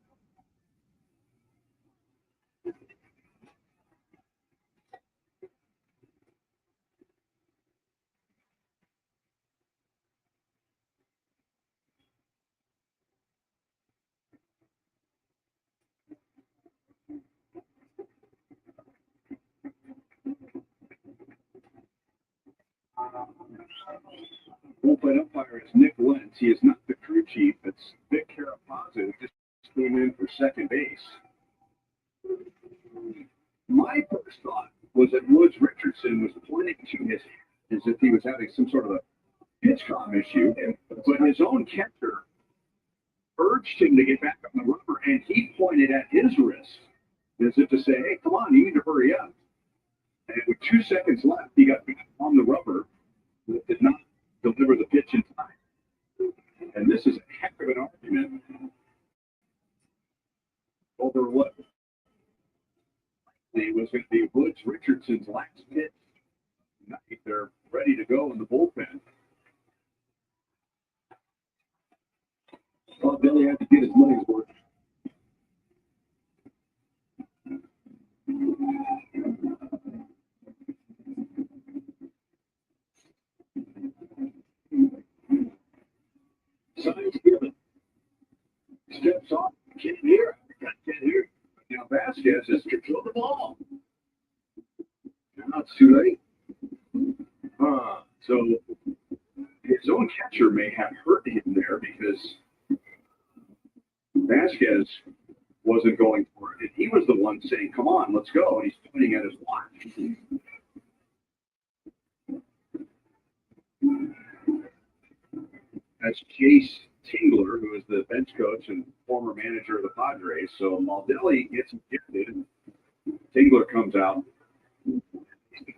Bullpen umpire is Nick Lentz. He is not the crew chief. It's Vic Carapazza, who just came in for second base. My first thought was that Woods Richardson was pointing to his hand as if he was having some sort of a pitch comm issue, but his own catcher urged him to get back on the rubber, and he pointed at his wrist as if to say, "Hey, come on, you need to hurry up." And with 2 seconds left, he got back on the rubber, but did not deliver the pitch in time. And this is a heck of an argument over what was going to be Woods Richardson's last pitch. They're ready to go in the bullpen. Well, Billy had to get his money's worth. Signs given. Steps off. Can't hear. Can't hear. Now Vasquez has control the ball. Now it's too late. So his own catcher may have hurt him there because Vasquez wasn't going for it. And he was the one saying, "Come on, let's go." And he's pointing at his watch. That's Jace Tingler, who is the bench coach and former manager of the Padres. So Maldelli gets gifted. Tingler comes out. The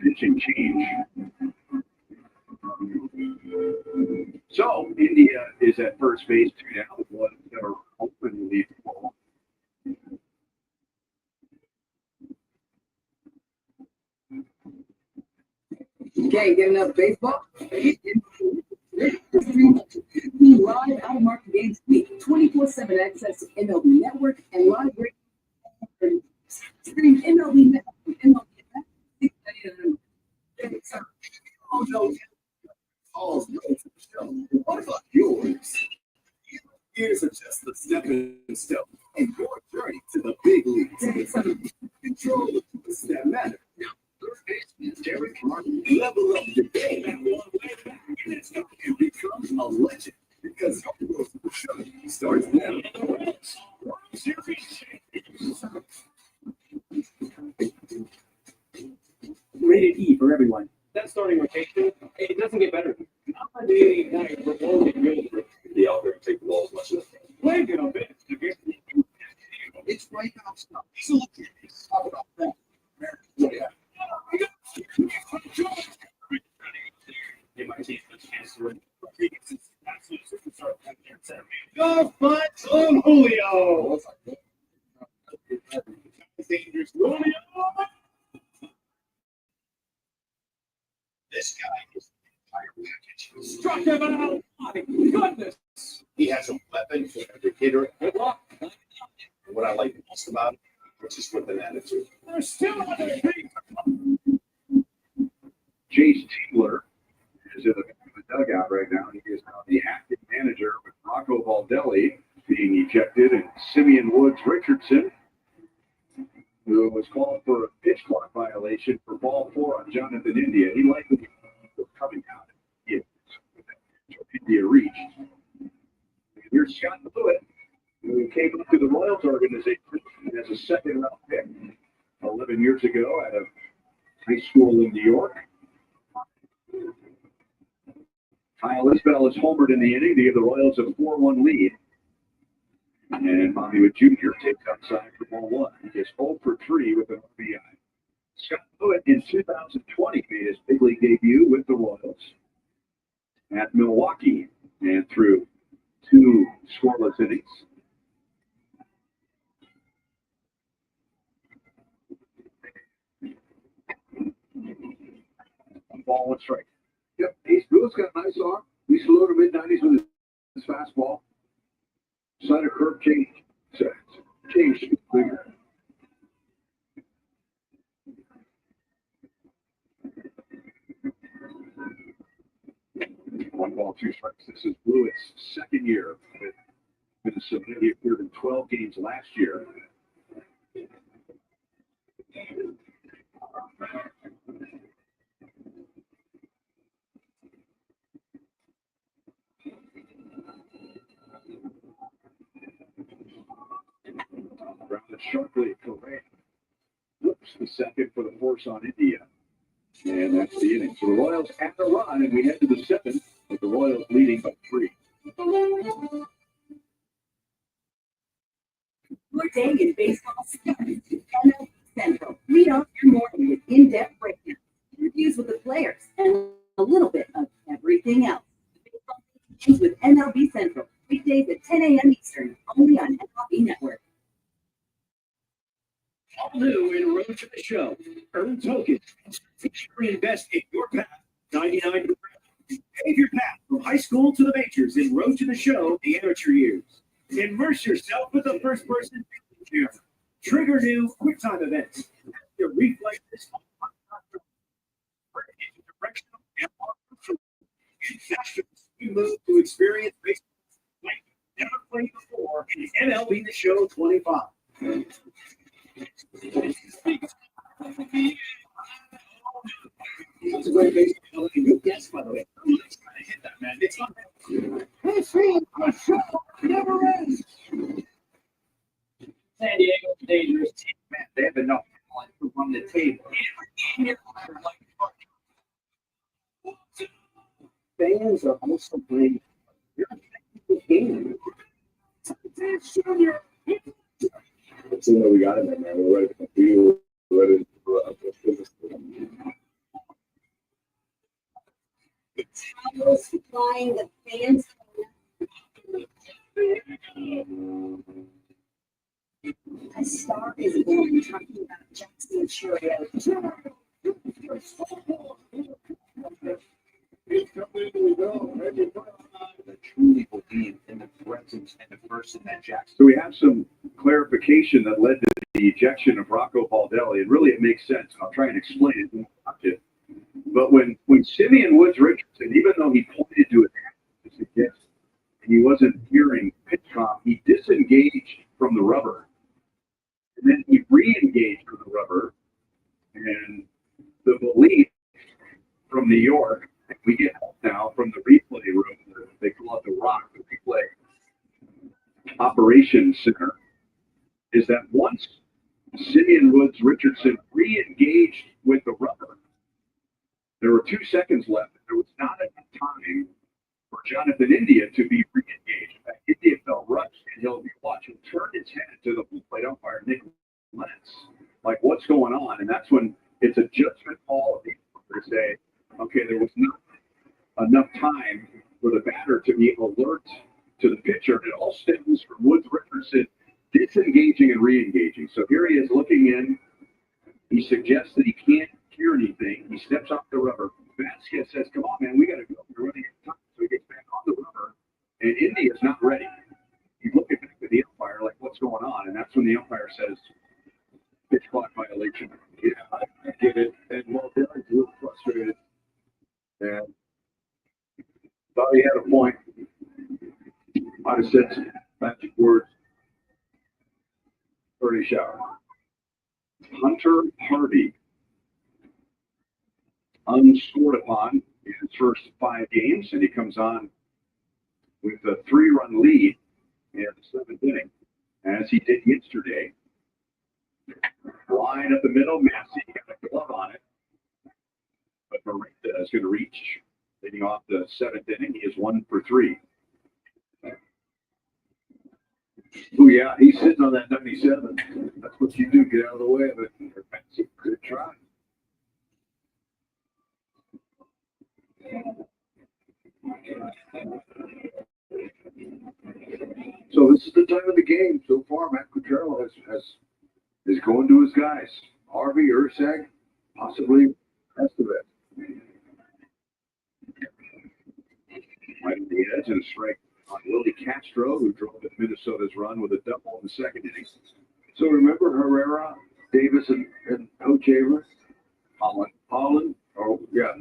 pitching change. So India is at first base now. What never open lead ball. Can't get enough baseball. We live out of market games week, 24/7 access to MLB Network and live radio. Stream MLB Network. MLB Network. Oh no! Calls no to the show. What about yours? Years are just a stepping stone in your journey to the big leagues. Control the twists that matter. Now, third baseman Derek Martin level up your game and become a legend because your growth for sure starts now. Rated E for everyone. That starting rotation, it doesn't get better. Not my daily night for all the good. The out there and take the ball as much as play it a bit. It's right now stuff. So look at this. How about that? Yeah. Go find some Julio. Dangerous Julio. This guy is the entire package. Struck him out. My goodness. He has a weapon for every hitter. Good luck. what I like most about it, it's just with an attitude. They're still on their feet. Jace Tingler is in the dugout right now. He is now the acting manager with Rocco Baldelli being ejected, and Simeon Woods Richardson, who was called for a pitch clock violation for ball 4 on Jonathan India. He likely was coming out. India reached. And here's Scott Blewett, who came up to the Royals organization as a second-round pick 11 years ago out of high school in New York. Kyle Isbell is homered in the inning to give the Royals a 4-1 lead. And Bobby Witt Jr. takes outside for ball 1. He is 0 for 3 with an RBI. Scott Blewett in 2020 made his big league debut with the Royals at Milwaukee and threw 2 scoreless innings. Ball 1 strike. Yep, Ace Boone's got a nice arm. We used to load him mid-90s with his fastball. Center curve change. Change finger. 1 ball, 2 strikes. This is Blewett's second year with Minnesota. He appeared in 12 games last year. Grounded sharply, Correa flips the second for the force on India. And that's the inning. So the Royals have the run, and we head to the 7th, with the Royals leading by 3. Good day in baseball starts with MLB Central. Lead off your morning with in-depth breakdowns, interviews with the players, and a little bit of everything else. Baseball begins with MLB Central, weekdays at 10 a.m. Eastern, only on MLB Network. All new in Road to the Show. Earn tokens and strategically invest in your path. 99 Pave your path from high school to the majors in Road to the Show, the amateur years. Immerse yourself with the first person camera. Trigger new QuickTime events. Your reflex this directional and you move to experience baseball like never played before in MLB The Show 25. It's a great baseball. Good guess, by the way. I'm trying to hit that, man. It's not bad. This is a show never ends. San Diego, dangerous team, man. They have enough talent to run the table. Fans are also playing the game. Let's see what we got in there, man. We're ready to compete. We're ready to business. The towels flying, the fans. A star is born talking about Jackson Cheerios. Truly believe in the presence and the person that Jackson. So we have some clarification that led to the ejection of Rocco Baldelli, and really it makes sense. I'll try and explain it. But when Simeon Woods Richardson, even though he pointed to his hand to suggest and he wasn't hearing pitch comp, he disengaged from the rubber. And then he re-engaged from the rubber. And the belief from New York, we get help now from the replay room, they call it the ROC, the replay operations center, is that once Simeon Woods Richardson re-engaged with the rubber, there were 2 seconds left. There was not enough time for Jonathan India to be re-engaged. In fact, India felt rushed, and he'll watch him turn his head to the full plate umpire, Nick Lentz, like, what's going on? And that's when it's a judgment call to say, okay, there was not enough time for the batter to be alert to the pitcher. It all stems from Woods Richardson disengaging and re-engaging. So here he is looking in. He suggests that he can't hear anything. He steps off the rubber. Vasquez says, come on, man, we got to go. We're running out of time. So he gets back on the rubber, and India's not ready. He's looking back at the umpire like, what's going on? And that's when the umpire says pitch clock violation. Yeah, I get it. And well, Darren's a little frustrated. And thought he had a point. Might have said some magic words. Early shower. Hunter Hardy, unscored upon in his first 5 games, and he comes on with a 3-run lead in the 7th inning, as he did yesterday. Line up the middle, Massey got a glove on it, but Morita is going to reach, leading off the 7th inning. He is 1 for 3. Oh yeah, he's sitting on that 97. That's what you do. Get out of the way of it. Good try. So this is the time of the game. So far, Matt Quatraro is going to his guys. Harvey, Ursag, possibly Estevez. Right at the edge and a strike on Willie Castro, who drove Minnesota's run with a double in the 2nd inning. So remember Herrera, Davis, and Coach Avery? Holland? Oh, yeah.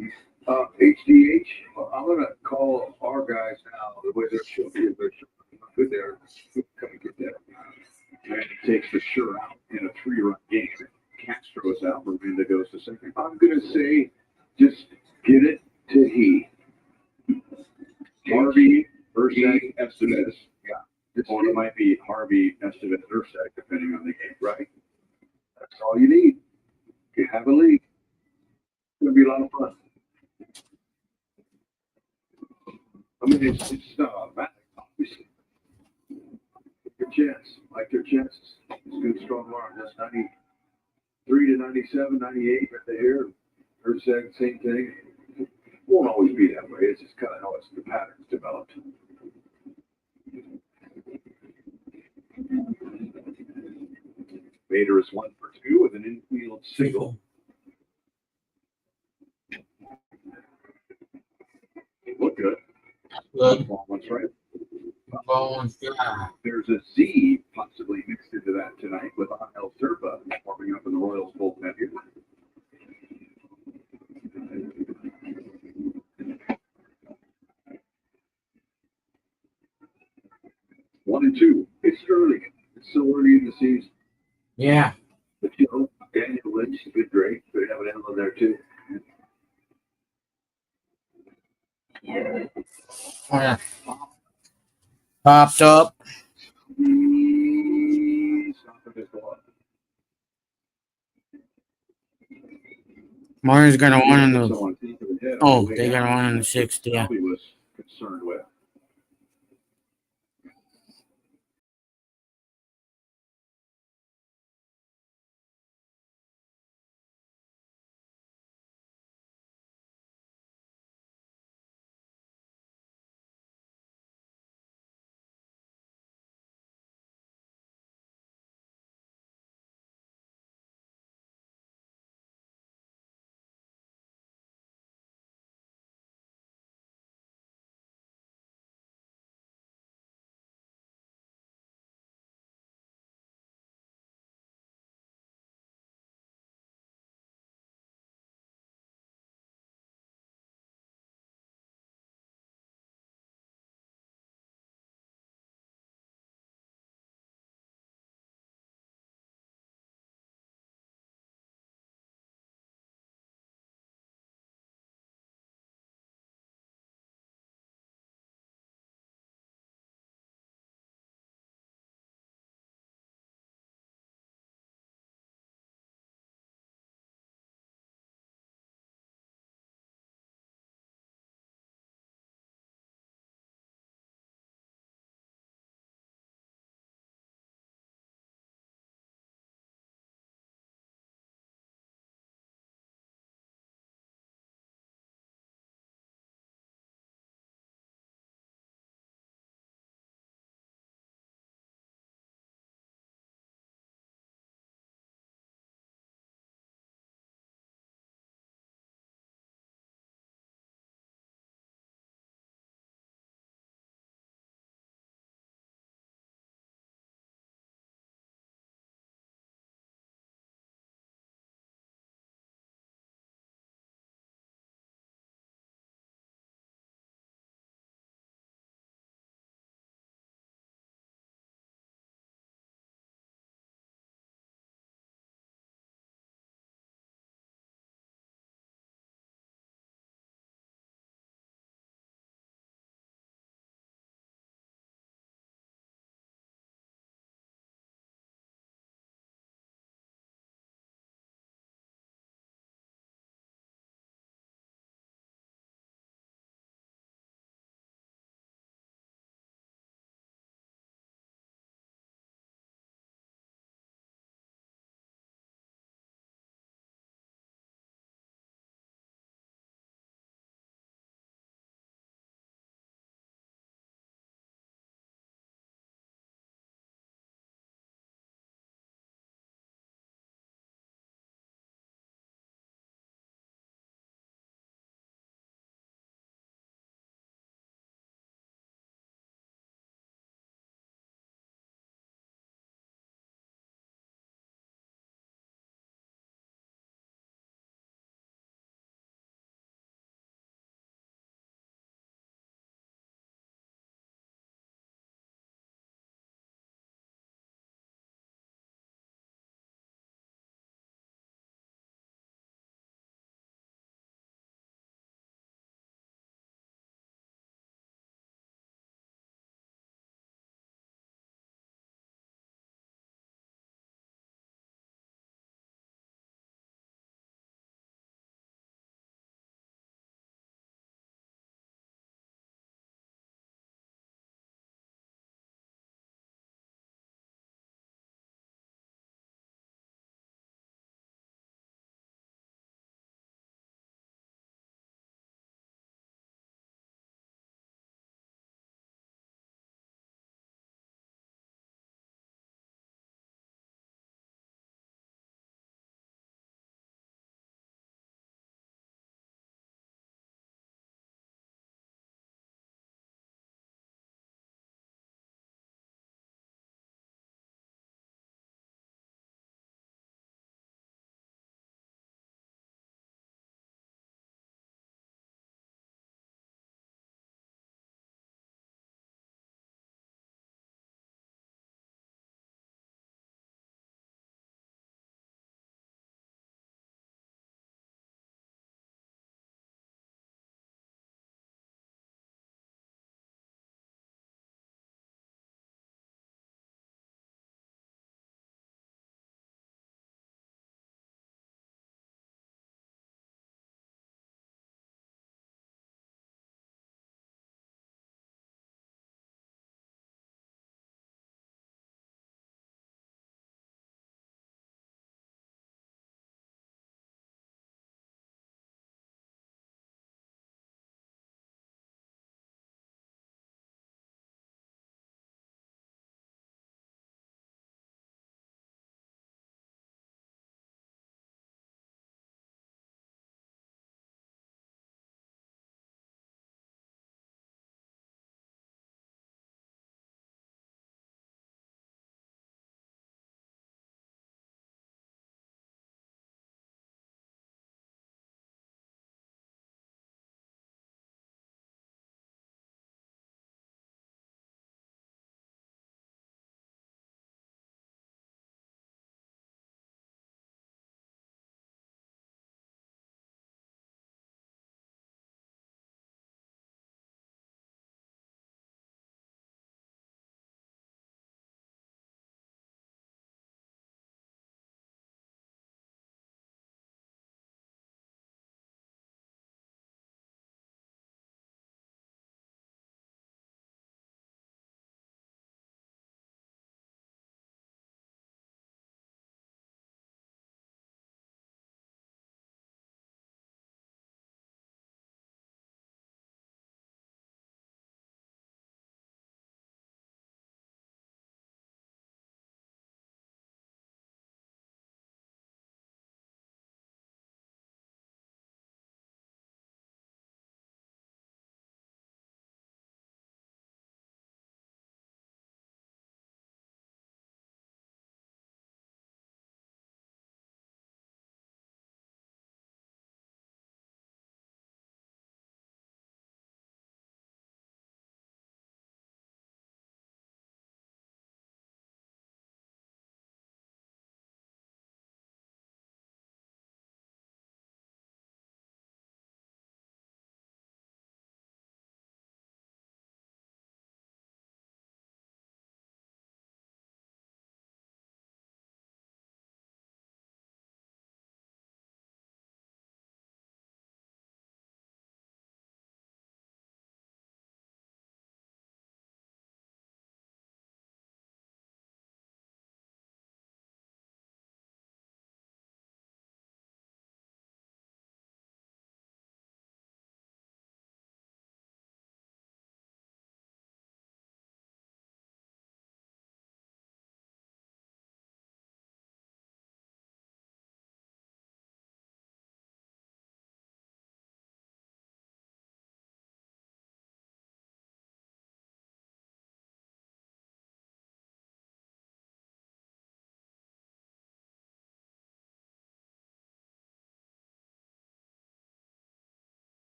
HDH. Well, I'm going to call our guys now the way they're showing. They're good there. Come and get that. And he takes the sure out in a 3-run game. Castro's out. Raminda goes to second. I'm going to say just get it to he. Harvey, Ursag, Estevez. Yeah. Or it might be Harvey, Estevez, Ursag, depending on the game, right? That's all you need. You have a league. It's going to be a lot of fun. I mean, it's not automatic, obviously. Good chance. Like their chances. It's good, strong arm. That's 93 to 97, 98 right there. Ursag, same thing. It won't always be that way. It's just kind of how the pattern's developed. Bader is 1 for 2 with an infield single. Look good. Good. Ball one's right. Ball one's fly. There's a Z possibly mixed into that tonight with El Turpa warming up in the Royals bullpen here. One and two. It's early. It's so early in the season. Yeah. But you know, Daniel Lynch, good great. Could have an L in there too. Oh, yeah. Popped up. Martin's gonna win in the. Oh, they're gonna win in the 6th. Yeah. Was concerned with.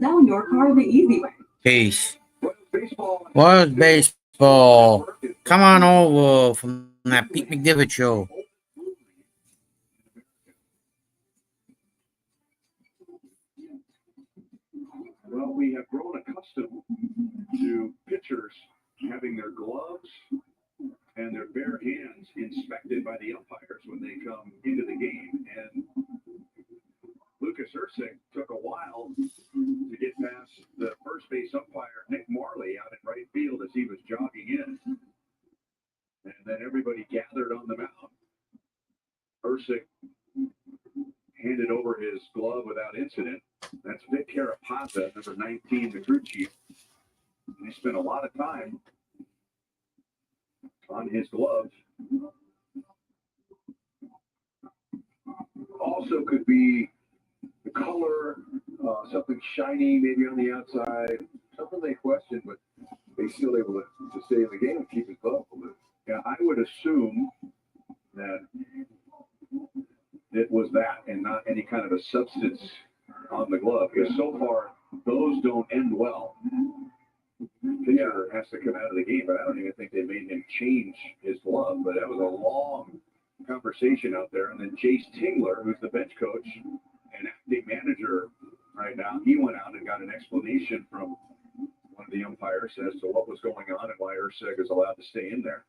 Sell your car the easy way. Peace. Royals baseball. Come on over from that Pete McDivitt show. Well, we have grown accustomed to pitchers having their gloves and their bare hands inspected by the umpires when they come into the game. And Lucas Erceg took a while to get past the first base umpire, Nick Marley, out in right field as he was jogging in. And then everybody gathered on the mound. Erceg handed over his glove without incident. That's Vic Carapazza, number 19, the crew chief. And he spent a lot of time on his glove. Also could be the color, something shiny maybe on the outside, something they questioned, but they still able to stay in the game and keep his glove. Yeah, I would assume that it was that and not any kind of a substance on the glove, because so far those don't end well. Pitcher has to come out of the game, but I don't even think they made him change his glove. But that was a long conversation out there. And then Jace Tingler, who's the bench coach and acting manager right now, he went out and got an explanation from one of the umpires as to what was going on and why Erceg is allowed to stay in there.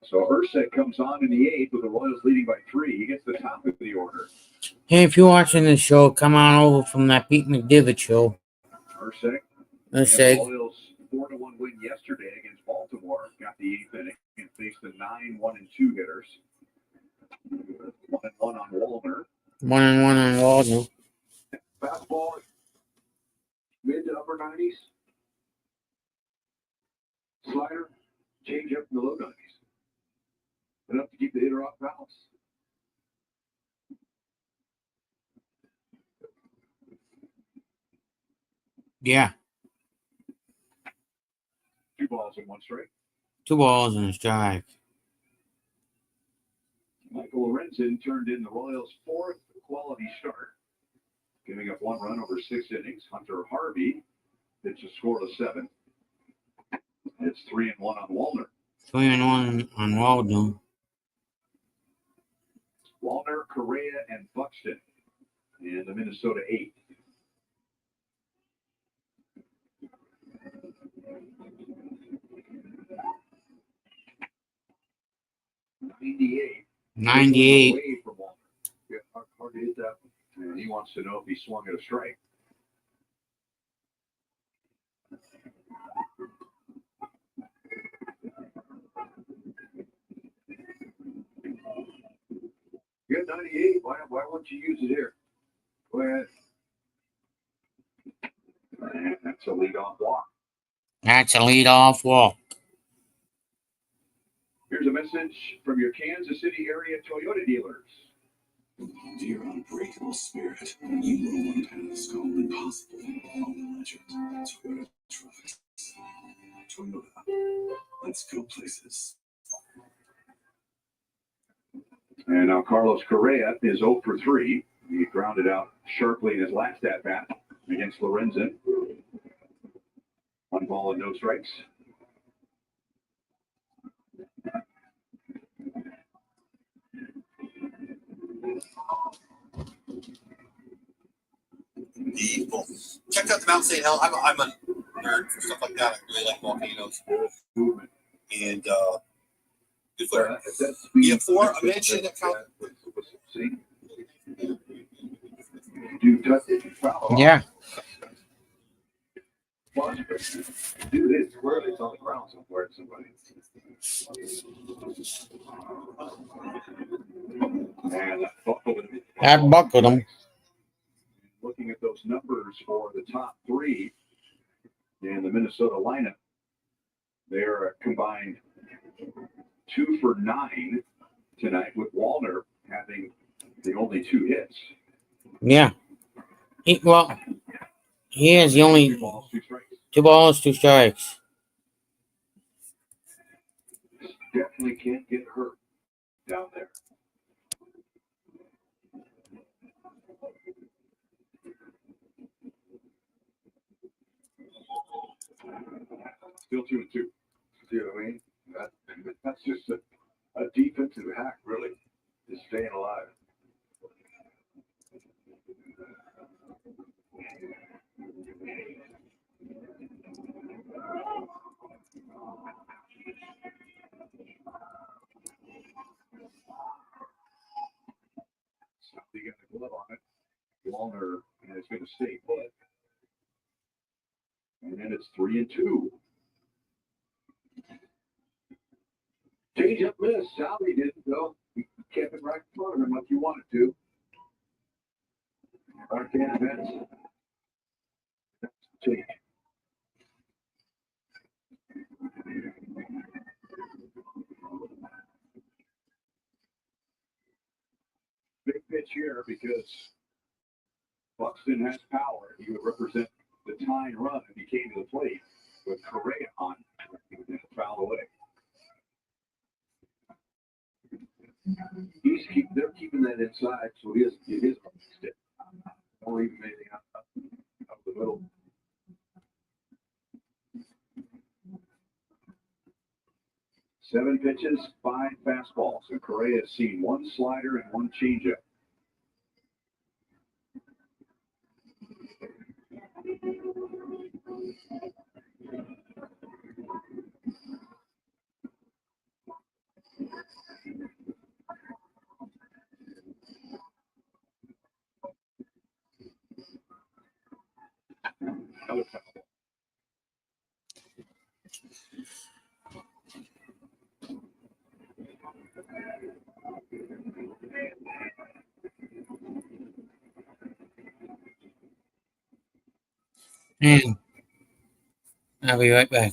So Erceg comes on in the 8th with the Royals leading by 3. He gets the top of the order. Hey, if you're watching this show, come on over from that Pete McDivitt show. Erceg. Erceg. The Royals 4-1 win yesterday against Baltimore. Got the 8th inning and faced the 9-1-2 hitters. 1-1 on Wallner. 1-1 on Wallner. Fastball, mid to upper 90s. Slider, change up in the low 90s. Enough to keep the hitter off balance. Yeah. 2 balls and 1 strike. 2 balls and a strike. Michael Lorenzen turned in the Royals' 4th quality start, giving up 1 run over 6 innings. Hunter Harvey pitched a scoreless 7. It's 3-1 on Wallner. 3-1 on Wallner. Wallner, Correa, and Buxton in the Minnesota 8th. '98. Away from Wallner. Yeah, hard to hit that. And he wants to know if he swung at a strike. You got 98. Why won't you use it here? Go ahead. And that's a leadoff walk. That's a leadoff walk. Here's a message from your Kansas City area Toyota dealers. Dear unbreakable spirit, you were one task called impossible on the legend. Toyota trucks. Toyota. Let's go places. And now Carlos Correa is 0 for 3. He grounded out sharply in his last at-bat against Lorenzen. 1 ball and no strikes. Check out the Mount St. Helens. I'm a nerd for stuff like that. I really like volcanoes. And good flair. EM4, I mentioned that count. Yeah. Dude, it's squarely on the ground somewhere. Somebody. And That buckled him. Looking at those numbers for the top 3 in the Minnesota lineup, they're combined 2 for 9 tonight, with Wallner having the only 2 hits. Yeah. He has the only 2 balls, 2 strikes. 2 balls, 2 strikes. Definitely can't get hurt down there. Still 2-2. See what I mean? That's just a defensive hack, really, is staying alive. Somebody got a glove on it. Wallner is going to stay put. And then it's 3-2. Change up miss. Salvi didn't go. He kept it right in front of him like you wanted to. Arcane events. That's the change. Big pitch here because Buxton has power. He would represent the tying run if he came to the plate with Correa on. He would foul away. They're keeping that inside, so it is stick. Don't leave anything out of the middle. Seven pitches, 5 fastballs. And Correa has seen 1 slider and 1 changeup. Another foul. And I'll be right back.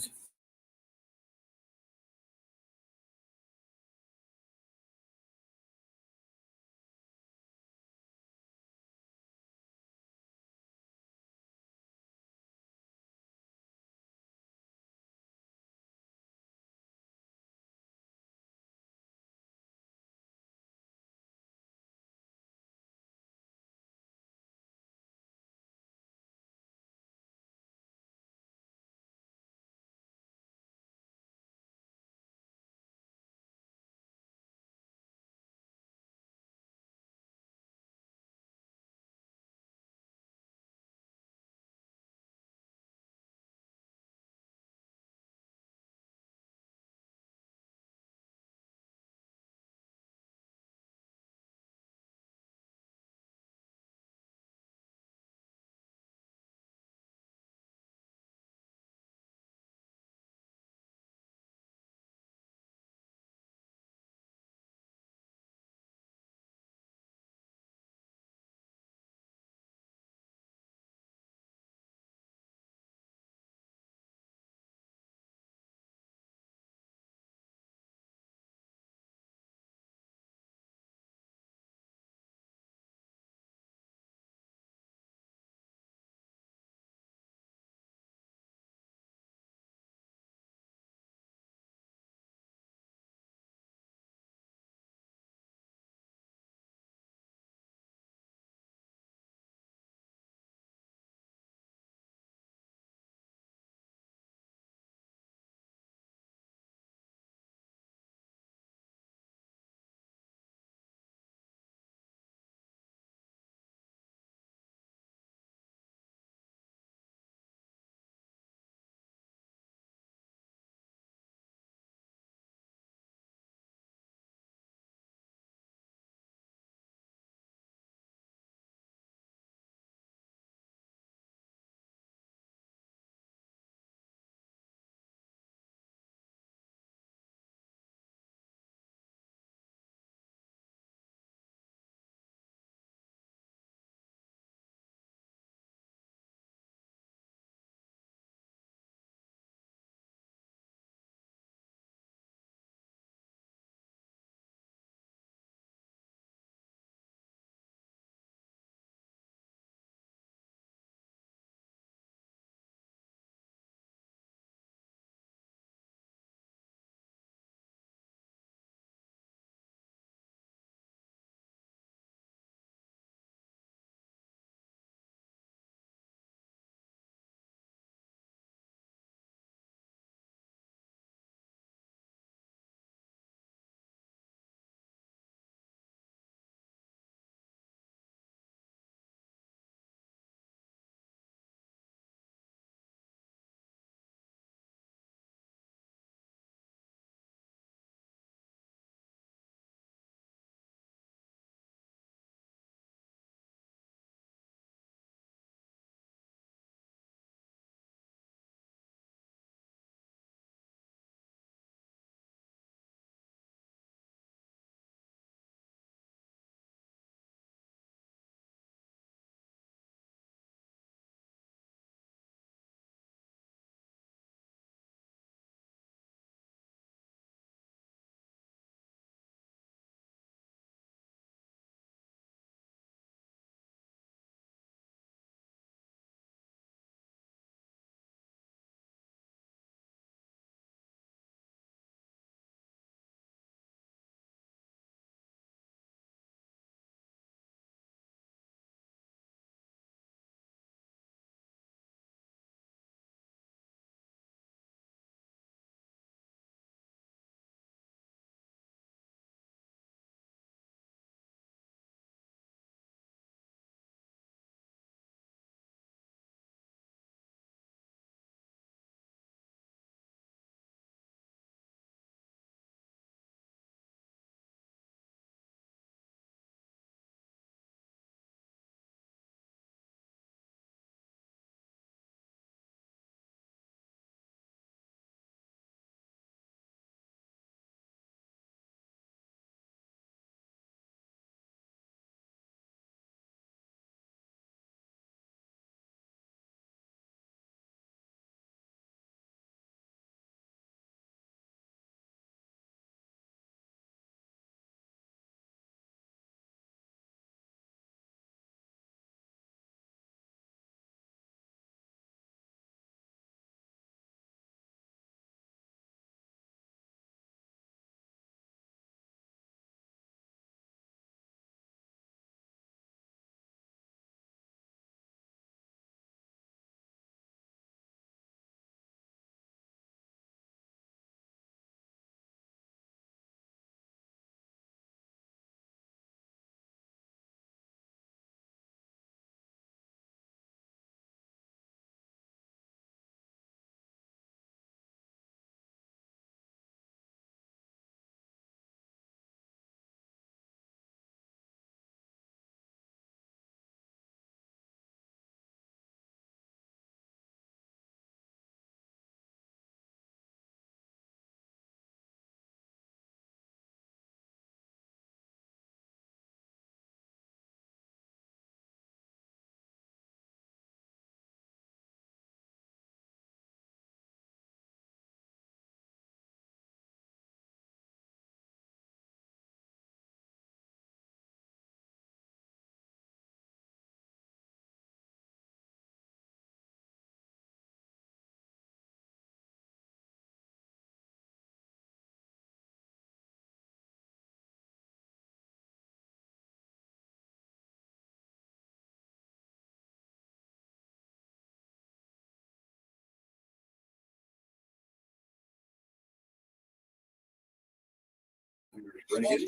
Reagan.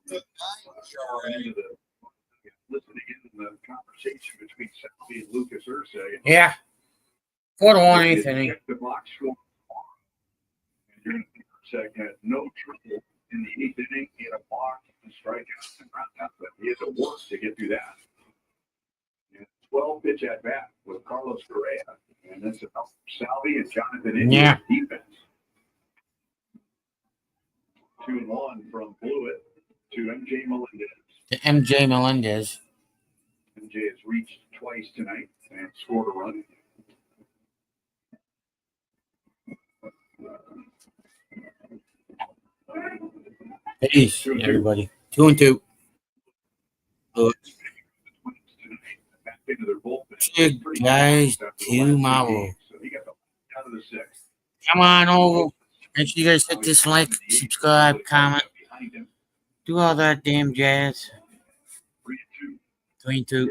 Into the listening in the conversation between Salvi and Lucas Ursay. Yeah. 4-1 eighth inning. Check the box score. And Ursay had no trouble in the eighth inning. He had a walk and strikeout and round out, but he had to work to get through that. And 12 pitch at bat with Carlos Correa, and then Salvi and Jonathan India defense. 2-1 from Blewett to MJ Melendez. To MJ Melendez. MJ has reached twice tonight and scored a run. Peace, everybody. 2-2. Good guys, tomorrow. Come on over. Make sure you guys hit this like, subscribe, comment. Do all that damn jazz. 3-2.